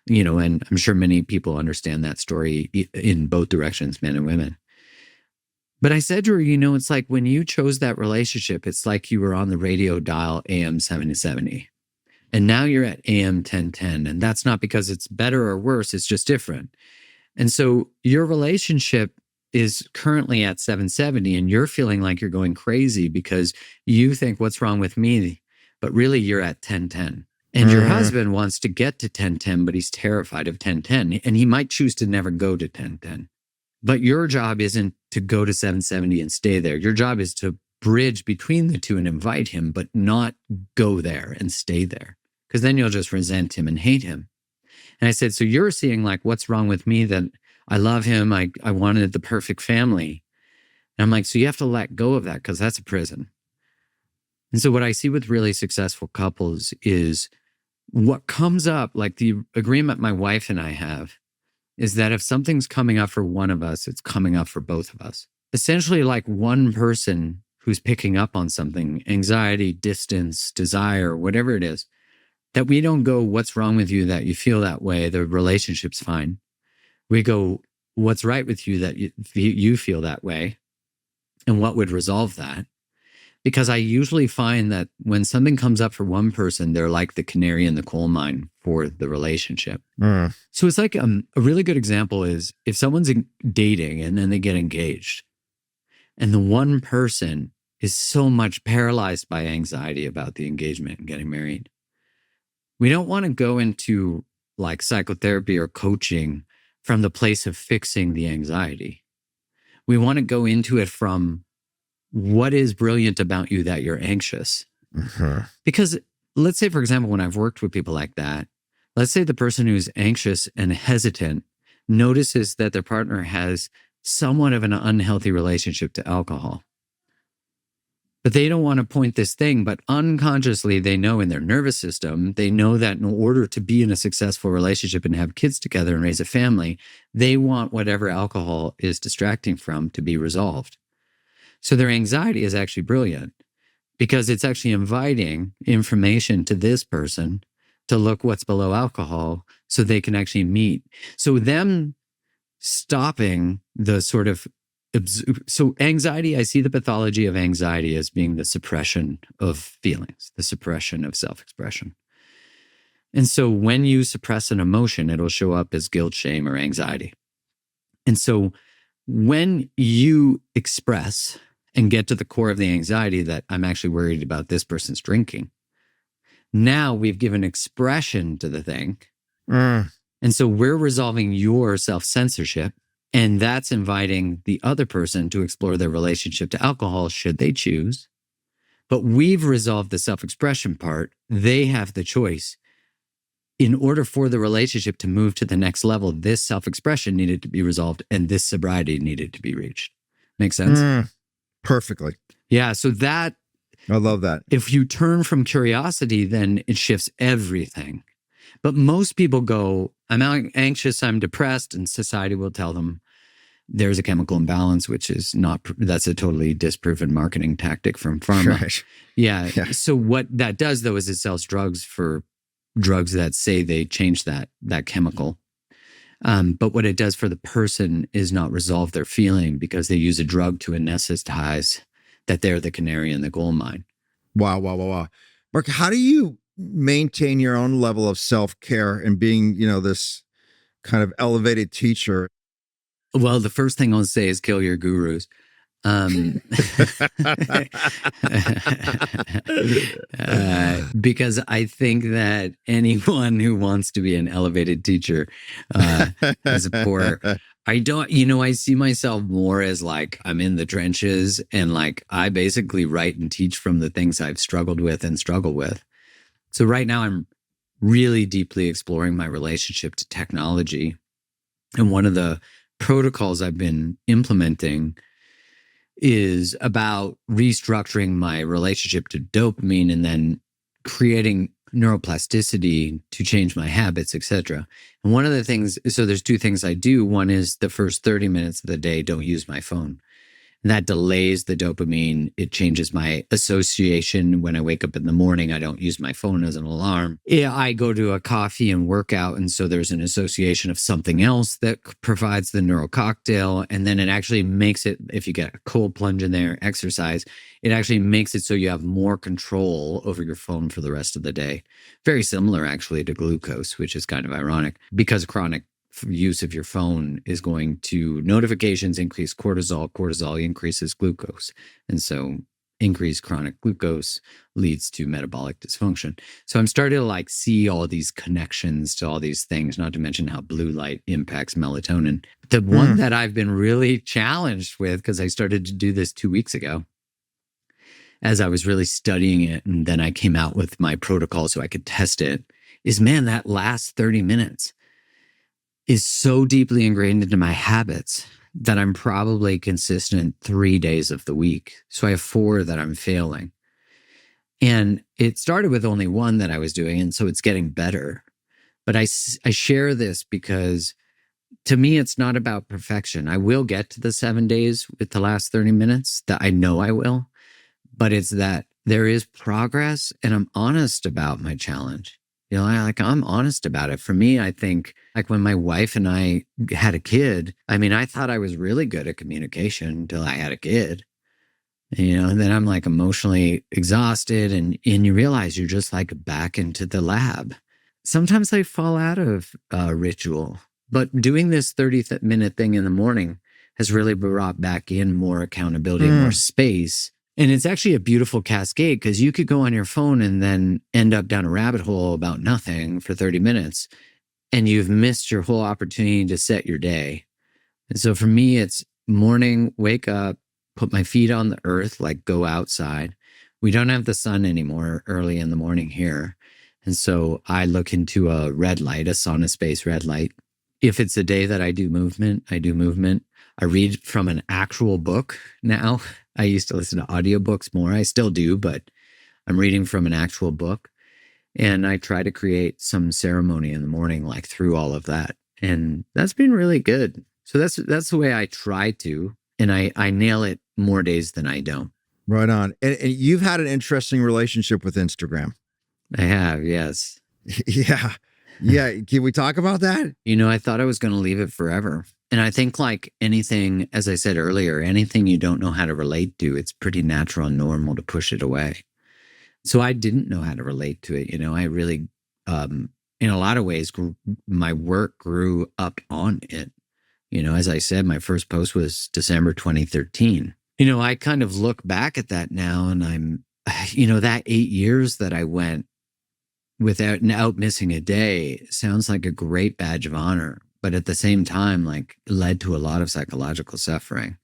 S1: And I'm sure many people understand that story in both directions, men and women. But I said to her, it's like when you chose that relationship, it's like you were on the radio dial AM 770. And now you're at AM 1010. And that's not because it's better or worse, it's just different. And so your relationship is currently at 770 and you're feeling like you're going crazy because you think, what's wrong with me? But really you're at 1010. And your husband wants to get to 1010, but he's terrified of 1010. And he might choose to never go to 1010. But your job isn't to go to 770 and stay there. Your job is to bridge between the two and invite him, but not go there and stay there. Because then you'll just resent him and hate him. And I said, so you're seeing like, what's wrong with me that I love him. I wanted the perfect family. And I'm like, so you have to let go of that because that's a prison. And so what I see with really successful couples is what comes up, like the agreement my wife and I have, is that if something's coming up for one of us, it's coming up for both of us. Essentially, like one person who's picking up on something, anxiety, distance, desire, whatever it is, that we don't go, what's wrong with you that you feel that way? The relationship's fine. We go, what's right with you that you feel that way? And what would resolve that? Because I usually find that when something comes up for one person, they're like the canary in the coal mine for the relationship. So it's like a really good example is if someone's dating and then they get engaged and the one person is so much paralyzed by anxiety about the engagement and getting married. We don't want to go into like psychotherapy or coaching from the place of fixing the anxiety. We want to go into it from what is brilliant about you that you're anxious? Because let's say, for example, when I've worked with people like that, let's say the person who's anxious and hesitant notices that their partner has somewhat of an unhealthy relationship to alcohol. But they don't want to point this thing, but unconsciously they know in their nervous system, they know that in order to be in a successful relationship and have kids together and raise a family, they want whatever alcohol is distracting from to be resolved. So their anxiety is actually brilliant because it's actually inviting information to this person to look what's below alcohol so they can actually meet. So them stopping the sort of, so anxiety, I see the pathology of anxiety as being the suppression of feelings, the suppression of self-expression. And so when you suppress an emotion, it'll show up as guilt, shame, or anxiety. And so when you express and get to the core of the anxiety that I'm actually worried about this person's drinking, now we've given expression to the thing. And so we're resolving your self-censorship, and that's inviting the other person to explore their relationship to alcohol should they choose. But we've resolved the self-expression part. They have the choice. In order for the relationship to move to the next level, this self-expression needed to be resolved and this sobriety needed to be reached. Make sense?
S2: Perfectly.
S1: Yeah. So that,
S2: I love that.
S1: if you turn from curiosity, then it shifts everything. But most people go, I'm anxious, I'm depressed, and society will tell them there's a chemical imbalance, which is not, that's a totally disproven marketing tactic from pharma.
S2: Right.
S1: Yeah. So what that does though, is it sells drugs for drugs that say they change that chemical. But what it does for the person is not resolve their feeling because they use a drug to anesthetize that they're the canary in the coal mine.
S2: Wow. Mark, how do you maintain your own level of self-care and being, this kind of elevated teacher?
S1: Well, the first thing I'll say is kill your gurus. Because I think that anyone who wants to be an elevated teacher is poor. I see myself more as like I'm in the trenches and like I basically write and teach from the things I've struggled with and struggle with. So right now I'm really deeply exploring my relationship to technology. And one of the protocols I've been implementing is about restructuring my relationship to dopamine and then creating neuroplasticity to change my habits, etc. And one of the things, so there's two things I do. One is the first 30 minutes of the day, don't use my phone. And that delays the dopamine. It changes my association. When I wake up in the morning, I don't use my phone as an alarm. Yeah, I go to a coffee and work out. And so there's an association of something else that provides the neural cocktail. And then it actually makes it, if you get a cold plunge in there, exercise, it actually makes it so you have more control over your phone for the rest of the day. Very similar actually to glucose, which is kind of ironic because chronic use of your phone is going to notifications increase cortisol increases glucose, and so increased chronic glucose leads to metabolic dysfunction. So I'm starting to like see all these connections to all these things, not to mention how blue light impacts melatonin. The one that I've been really challenged with, because I started to do this 2 weeks ago as I was really studying it, and then I came out with my protocol so I could test it, is man, that last 30 minutes. is so deeply ingrained into my habits that I'm probably consistent 3 days of the week. So I have 4 that I'm failing. And it started with only 1 that I was doing. And so it's getting better. But I share this because to me, it's not about perfection. I will get to the 7 days with the last 30 minutes that I know I will. But it's that there is progress and I'm honest about my challenge. I'm honest about it. For me, I think like when my wife and I had a kid, I thought I was really good at communication until I had a kid. And then I'm like emotionally exhausted and you realize you're just like back into the lab. Sometimes I fall out of ritual, but doing this 30-minute thing in the morning has really brought back in more accountability and more space. And it's actually a beautiful cascade because you could go on your phone and then end up down a rabbit hole about nothing for 30 minutes and you've missed your whole opportunity to set your day. And so for me, it's morning, wake up, put my feet on the earth, like go outside. We don't have the sun anymore early in the morning here. And so I look into a red light, a sauna space red light. If it's a day that I do movement, I do movement. I read from an actual book now. I used to listen to audiobooks more. I still do, but I'm reading from an actual book. And I try to create some ceremony in the morning, like through all of that. And that's been really good. So that's the way I try to. And I nail it more days than I don't.
S2: Right on. And you've had an interesting relationship with Instagram.
S1: I have, yes.
S2: Yeah. Yeah. Can we talk about that?
S1: I thought I was going to leave it forever. And I think like anything, as I said earlier, anything you don't know how to relate to, it's pretty natural and normal to push it away. So I didn't know how to relate to it. I really, in a lot of ways, my work grew up on it. As I said, my first post was December 2013. I kind of look back at that now and I'm, that 8 years that I went without missing a day sounds like a great badge of honor. But at the same time, like led to a lot of psychological suffering.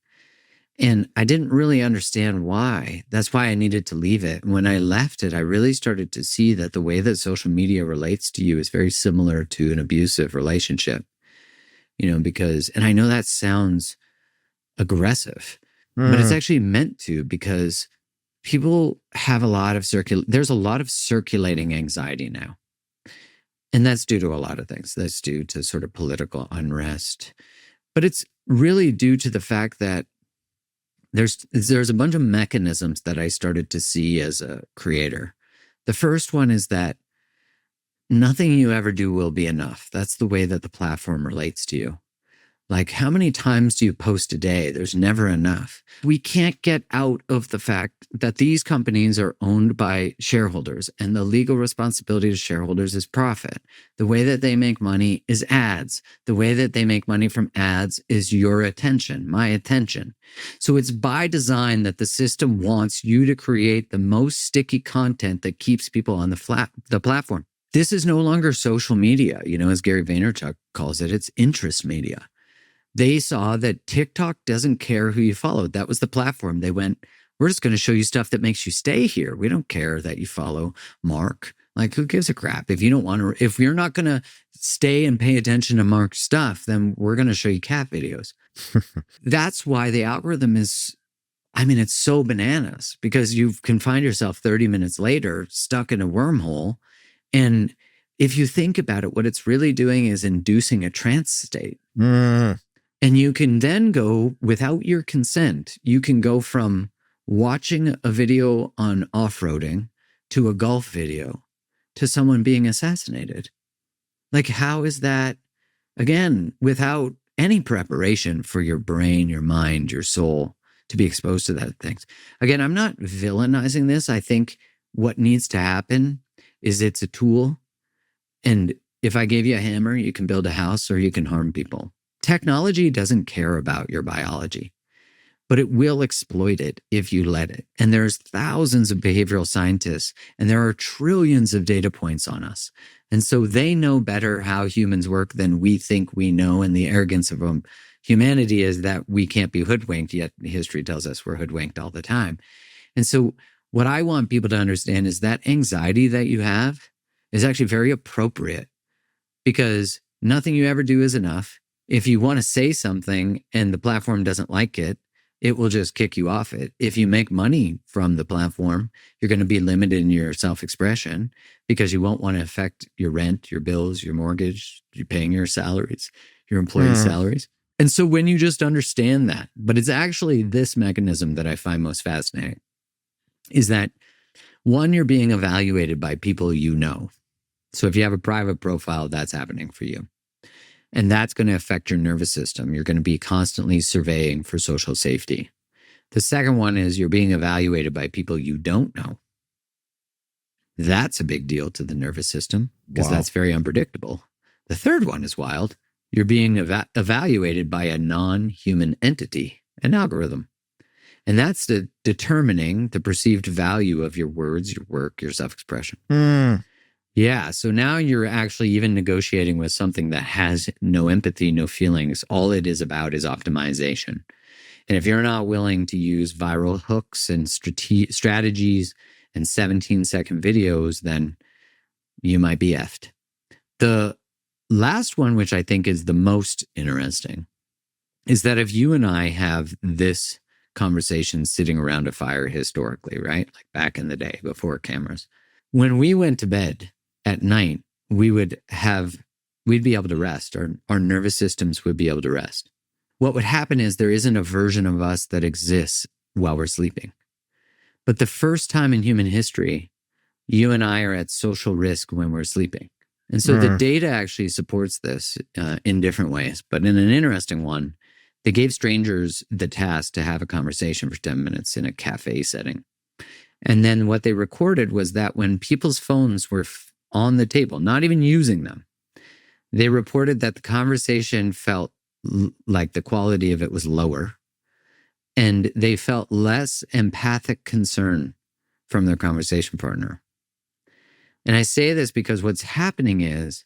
S1: And I didn't really understand why. That's why I needed to leave it. When I left it, I really started to see that the way that social media relates to you is very similar to an abusive relationship. Because, and I know that sounds aggressive, but it's actually meant to, because people have there's a lot of circulating anxiety now. And that's due to a lot of things. That's due to sort of political unrest. But it's really due to the fact that there's a bunch of mechanisms that I started to see as a creator. The first one is that nothing you ever do will be enough. That's the way that the platform relates to you. Like, how many times do you post a day? There's never enough. We can't get out of the fact that these companies are owned by shareholders, and the legal responsibility to shareholders is profit. The way that they make money is ads. The way that they make money from ads is your attention, my attention. So it's by design that the system wants you to create the most sticky content that keeps people on the platform. This is no longer social media, as Gary Vaynerchuk calls it, it's interest media. They saw that TikTok doesn't care who you followed. That was the platform. They went, we're just going to show you stuff that makes you stay here. We don't care that you follow Mark. Like, who gives a crap? If you're not going to stay and pay attention to Mark's stuff, then we're going to show you cat videos. That's why the algorithm is, it's so bananas, because you can find yourself 30 minutes later stuck in a wormhole. And if you think about it, what it's really doing is inducing a trance state. And you can then go, without your consent, you can go from watching a video on off-roading to a golf video to someone being assassinated. Like, how is that, again, without any preparation for your brain, your mind, your soul to be exposed to that things? Again, I'm not villainizing this. I think what needs to happen is it's a tool. And if I gave you a hammer, you can build a house or you can harm people. Technology doesn't care about your biology, but it will exploit it if you let it. And there's thousands of behavioral scientists, and there are trillions of data points on us. And so they know better how humans work than we think we know. And the arrogance of humanity is that we can't be hoodwinked, yet history tells us we're hoodwinked all the time. And so what I want people to understand is that anxiety that you have is actually very appropriate, because Nothing you ever do is enough. If you want to say something and the platform doesn't like it, it will just kick you off it. If you make money from the platform, you're going to be limited in your self-expression because you won't want to affect your rent, your bills, your mortgage, you're paying your salaries, your employees' salaries. And so when you just understand that, but it's actually this mechanism that I find most fascinating, is that one, you're being evaluated by people you know. So if you have a private profile, that's happening for you. And that's going to affect your nervous system. You're going to be constantly surveying for social safety. The second one is you're being evaluated by people you don't know. That's a big deal to the nervous system because that's very unpredictable. The third one is wild. You're being evaluated by a non-human entity, an algorithm. And that's determining the perceived value of your words, your work, your self-expression. Yeah. So now you're actually even negotiating with something that has no empathy, no feelings. All it is about is optimization. And if you're not willing to use viral hooks and strategies and 17-second videos, then you might be effed. The last one, which I think is the most interesting, is that if you and I have this conversation sitting around a fire historically, right? Like back in the day before cameras, when we went to bed at night, we'd be able to rest. Our nervous systems would be able to rest. What would happen is there isn't a version of us that exists while we're sleeping. But the first time in human history, you and I are at social risk when we're sleeping. And so the data actually supports this in different ways. But in an interesting one, they gave strangers the task to have a conversation for 10 minutes in a cafe setting. And then what they recorded was that when people's phones were on the table, not even using them, they reported that the conversation felt like the quality of it was lower, and they felt less empathic concern from their conversation partner. And I say this because what's happening is,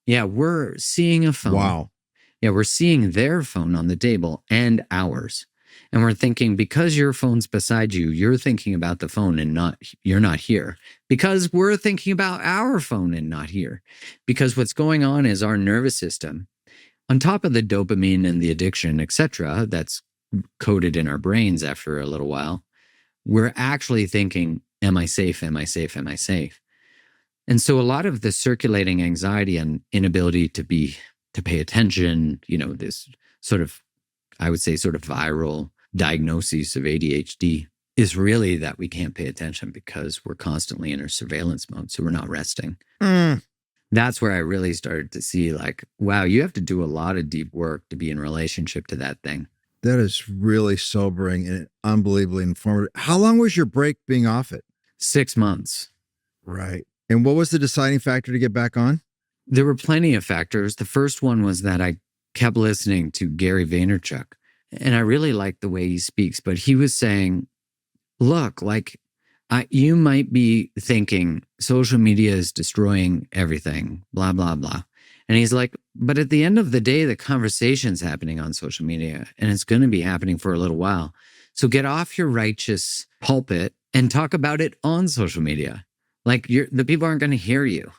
S1: we're seeing a phone.
S2: Wow.
S1: Yeah, we're seeing their phone on the table and ours. And we're thinking, because your phone's beside you, you're thinking about the phone and you're not here. Because we're thinking about our phone and not here. Because what's going on is our nervous system, on top of the dopamine and the addiction, etc., that's coded in our brains after a little while, we're actually thinking, am I safe? Am I safe? Am I safe? And so a lot of the circulating anxiety and inability to pay attention, this sort of, I would say, sort of viral diagnosis of ADHD is really that we can't pay attention because we're constantly in a surveillance mode. So we're not resting. That's where I really started to see like, wow, you have to do a lot of deep work to be in relationship to that thing.
S2: That is really sobering and unbelievably informative. How long was your break being off it?
S1: 6 months.
S2: Right. And what was the deciding factor to get back on?
S1: There were plenty of factors. The first one was that I kept listening to Gary Vaynerchuk, and I really liked the way he speaks, but he was saying, look, like you might be thinking social media is destroying everything, blah, blah, blah. And he's like, but at the end of the day, the conversation's happening on social media, and it's going to be happening for a little while. So get off your righteous pulpit and talk about it on social media. Like the people aren't going to hear you.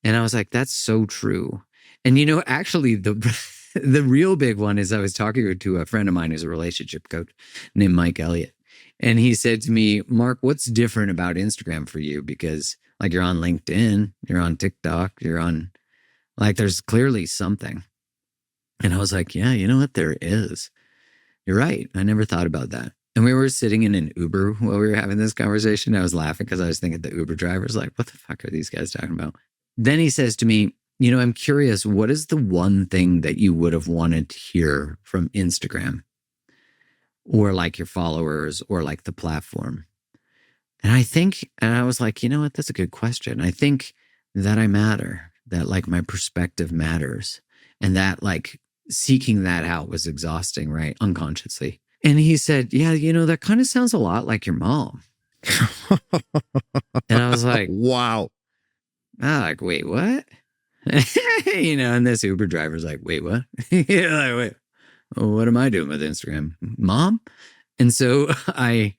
S1: And I was like, that's so true. And actually the real big one is I was talking to a friend of mine who's a relationship coach named Mike Elliott. And he said to me, Mark, what's different about Instagram for you? Because like you're on LinkedIn, you're on TikTok, you're on, like there's clearly something. And I was like, yeah, you know what? There is. You're right. I never thought about that. And we were sitting in an Uber while we were having this conversation. I was laughing because I was thinking the Uber driver's like, what the fuck are these guys talking about? Then he says to me, I'm curious, what is the one thing that you would have wanted to hear from Instagram or like your followers or like the platform? And I was like, you know what? That's a good question. I think that I matter, that like my perspective matters, and that like seeking that out was exhausting, right? Unconsciously. And he said, yeah, that kind of sounds a lot like your mom. And I was like,
S2: wow.
S1: Like, wait, what? And this Uber driver's like, wait, what? Like, wait, what am I doing with Instagram? Mom? And so I'm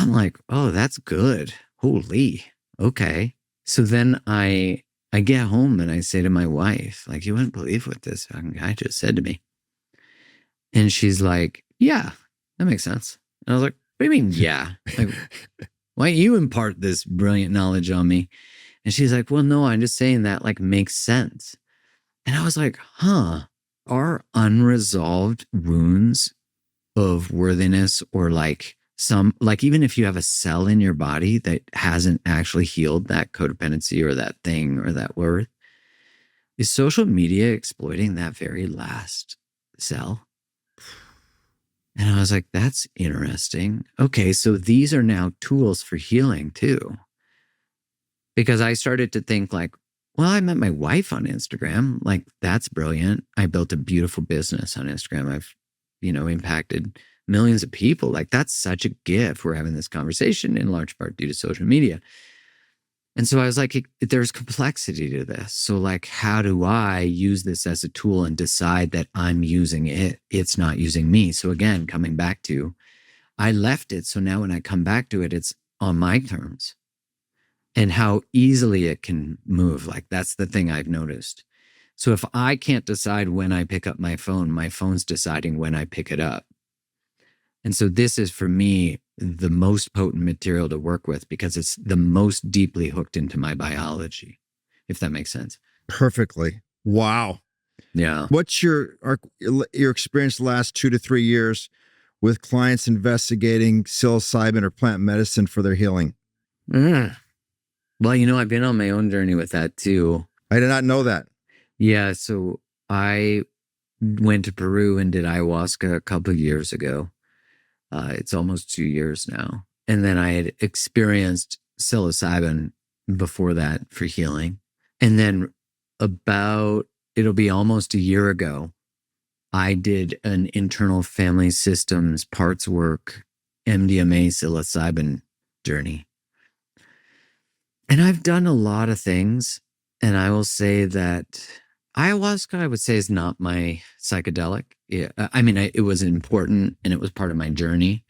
S1: like, oh, that's good. Holy. Okay. So then I I get home and I say to my wife, like, you wouldn't believe what this fucking guy just said to me. And she's like, yeah, that makes sense. And I was like, what do you mean, yeah? Like, why don't you impart this brilliant knowledge on me? And she's like, well, no, I'm just saying that like makes sense. And I was like, huh, are unresolved wounds of worthiness or like even if you have a cell in your body that hasn't actually healed that codependency or that thing or that worth, is social media exploiting that very last cell? And I was like, that's interesting. Okay, so these are now tools for healing too. Because I started to think like, well, I met my wife on Instagram. Like, that's brilliant. I built a beautiful business on Instagram. I've, impacted millions of people. Like, that's such a gift. We're having this conversation in large part due to social media. And so I was like, there's complexity to this. So like, how do I use this as a tool and decide that I'm using it? It's not using me. So again, coming back to, I left it. So now when I come back to it, it's on my terms. And how easily it can move. Like, that's the thing I've noticed. So if I can't decide when I pick up my phone's deciding when I pick it up. And so this is, for me, the most potent material to work with because it's the most deeply hooked into my biology, if that makes sense.
S2: Perfectly. Wow.
S1: Yeah.
S2: What's your experience the last 2 to 3 years with clients investigating psilocybin or plant medicine for their healing?
S1: Well, I've been on my own journey with that too.
S2: I did not know that.
S1: Yeah. So I went to Peru and did ayahuasca a couple of years ago. It's almost 2 years now. And then I had experienced psilocybin before that for healing. And then it'll be almost a year ago, I did an internal family systems parts work, MDMA psilocybin journey. And I've done a lot of things. And I will say that ayahuasca, I would say, is not my psychedelic. It was important and it was part of my journey.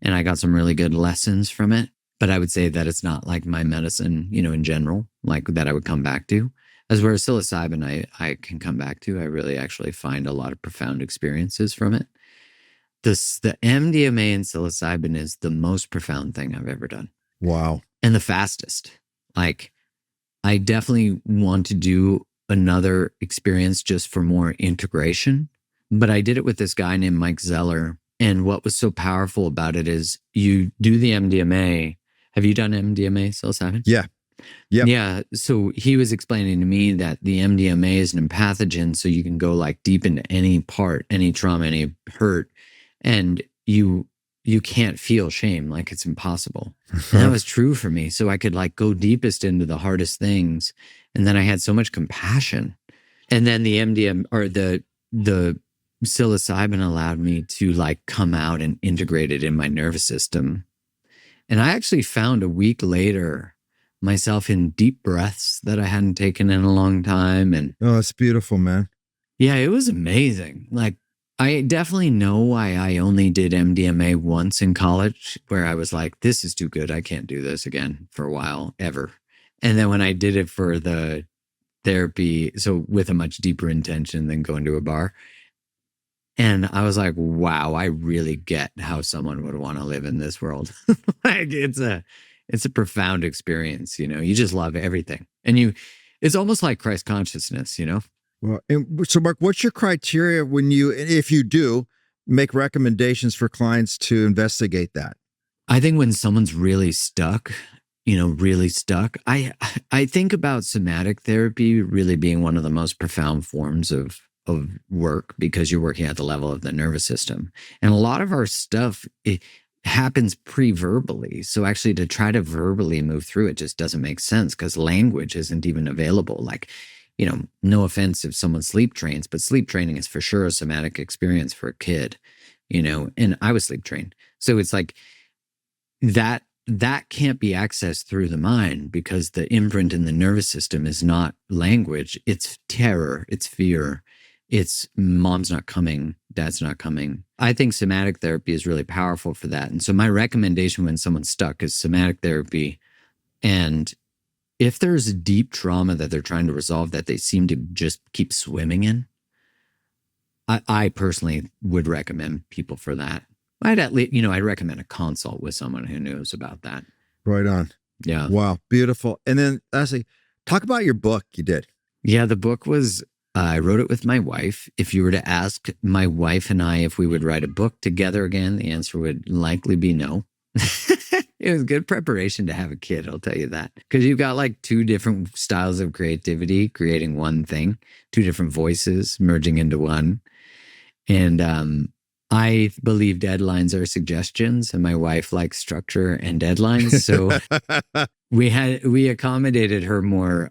S1: And I got some really good lessons from it. But I would say that it's not like my medicine, in general, like that I would come back to. As whereas psilocybin, I can come back to. I really actually find a lot of profound experiences from it. The MDMA and psilocybin is the most profound thing I've ever done.
S2: Wow.
S1: And the fastest. Like, I definitely want to do another experience just for more integration. But I did it with this guy named Mike Zeller. And what was so powerful about it is you do the MDMA. Have you done MDMA psilocybin?
S2: Yeah. Yep.
S1: Yeah. So he was explaining to me that the MDMA is an empathogen. So you can go like deep into any part, any trauma, any hurt. And you can't feel shame. Like, it's impossible. And that was true for me. So I could like go deepest into the hardest things. And then I had so much compassion. And then the MDM or the psilocybin allowed me to like come out and integrate it in my nervous system. And I actually found a week later myself in deep breaths that I hadn't taken in a long time. And
S2: oh, that's beautiful, man.
S1: Yeah, it was amazing. Like, I definitely know why I only did MDMA once in college, where I was like, this is too good. I can't do this again for a while, ever. And then when I did it for the therapy, so with a much deeper intention than going to a bar, and I was like, wow, I really get how someone would want to live in this world. Like, it's a profound experience, you just love everything. And it's almost like Christ consciousness,
S2: Well, and so Mark, what's your criteria if you do make recommendations for clients to investigate that?
S1: I think when someone's really stuck, I think about somatic therapy really being one of the most profound forms of work, because you're working at the level of the nervous system. And a lot of our stuff, it happens pre-verbally. So actually to try to verbally move through it just doesn't make sense, because language isn't even available. Like, no offense if someone sleep trains, but sleep training is for sure a somatic experience for a kid, and I was sleep trained. So it's like that can't be accessed through the mind, because the imprint in the nervous system is not language. It's terror. It's fear. It's mom's not coming. Dad's not coming. I think somatic therapy is really powerful for that. And so my recommendation when someone's stuck is somatic therapy and if there's a deep trauma that they're trying to resolve that they seem to just keep swimming in, I personally would recommend people for that. I'd at least, I'd recommend a consult with someone who knows about that.
S2: Right on.
S1: Yeah.
S2: Wow. Beautiful. And then lastly, talk about your book you did.
S1: Yeah, the book was, I wrote it with my wife. If you were to ask my wife and I if we would write a book together again, the answer would likely be no. It was good preparation to have a kid, I'll tell you that. Because you've got like two different styles of creativity, creating one thing, two different voices merging into one. And I believe deadlines are suggestions, and my wife likes structure and deadlines. So we accommodated her more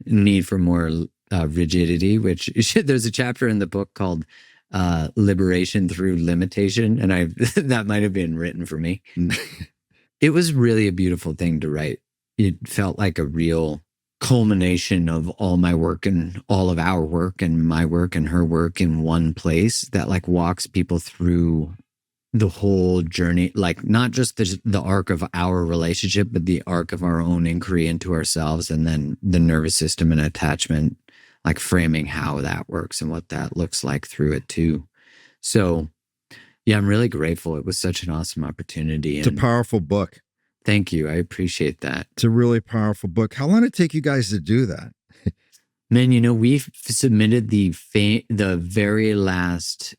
S1: need for more rigidity, which there's a chapter in the book called Liberation Through Limitation. And that might have been written for me. It was really a beautiful thing to write. It felt like a real culmination of all my work and all of our work and my work and her work in one place that like walks people through the whole journey, like not just the arc of our relationship, but the arc of our own inquiry into ourselves, and then the nervous system and attachment, like framing how that works and what that looks like through it too. So yeah, I'm really grateful. It was such an awesome opportunity.
S2: It's a powerful book.
S1: Thank you. I appreciate that.
S2: It's a really powerful book. How long did it take you guys to do that?
S1: Man, we've submitted the very last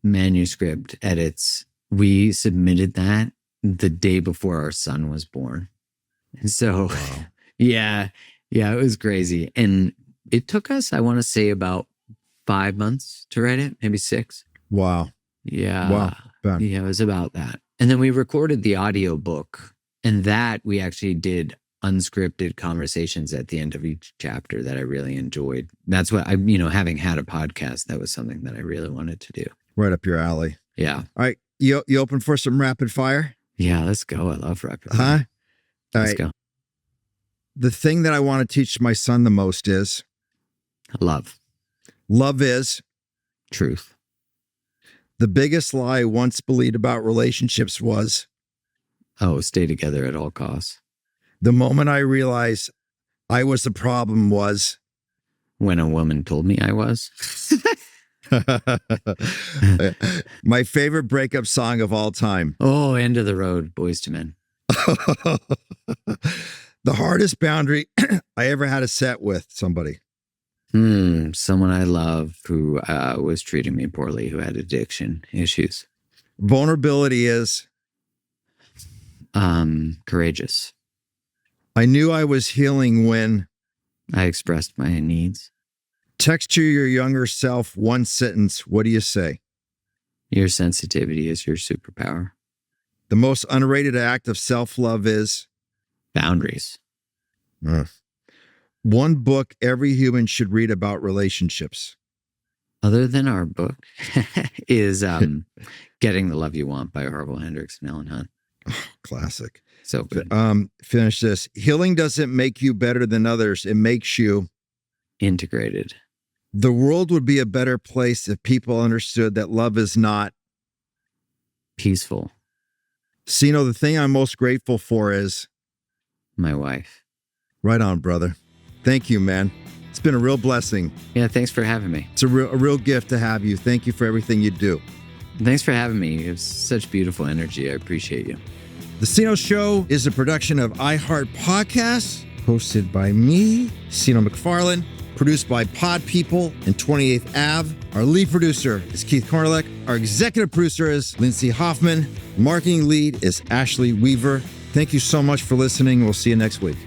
S1: manuscript edits. We submitted that the day before our son was born. And so, wow. Yeah, it was crazy. And it took us, I want to say, about 5 months to write it, maybe 6.
S2: Wow.
S1: Yeah.
S2: Wow. Bad.
S1: Yeah, it was about that. And then we recorded the audio book, and that we actually did unscripted conversations at the end of each chapter that I really enjoyed. That's what having had a podcast, that was something that I really wanted to do.
S2: Right up your alley.
S1: Yeah.
S2: All right. You open for some rapid fire?
S1: Yeah, let's go. I love rapid fire.
S2: Huh?
S1: Let's go.
S2: The thing that I want to teach my son the most is?
S1: Love.
S2: Love is?
S1: Truth.
S2: The biggest lie I once believed about relationships was?
S1: Stay together at all costs.
S2: The moment I realized I was the problem was?
S1: When a woman told me I was.
S2: My favorite breakup song of all time.
S1: Oh, End of the Road, Boys to Men.
S2: The hardest boundary I ever had to set with somebody.
S1: Someone I love who was treating me poorly, who had addiction issues.
S2: Vulnerability is?
S1: Courageous.
S2: I knew I was healing when?
S1: I expressed my needs.
S2: Text to your younger self one sentence. What do you say?
S1: Your sensitivity is your superpower.
S2: The most underrated act of self-love is?
S1: Boundaries.
S2: One book every human should read about relationships.
S1: Other than our book is Getting the Love You Want by Harville Hendrix and Ellen Hunt.
S2: Oh, classic.
S1: So good.
S2: Finish this. Healing doesn't make you better than others. It makes you
S1: integrated.
S2: The world would be a better place if people understood that love is not
S1: peaceful.
S2: Seano, the thing I'm most grateful for is
S1: my wife.
S2: Right on, brother. Thank you, man. It's been a real blessing.
S1: Yeah, thanks for having me.
S2: It's a real gift to have you. Thank you for everything you do.
S1: Thanks for having me. It was such beautiful energy. I appreciate you.
S2: The Seano Show is a production of iHeart Podcasts, hosted by me, Seano McFarland, produced by Pod People and 28th Ave. Our lead producer is Keith Cornelick. Our executive producer is Lindsay Hoffman. Marketing lead is Ashley Weaver. Thank you so much for listening. We'll see you next week.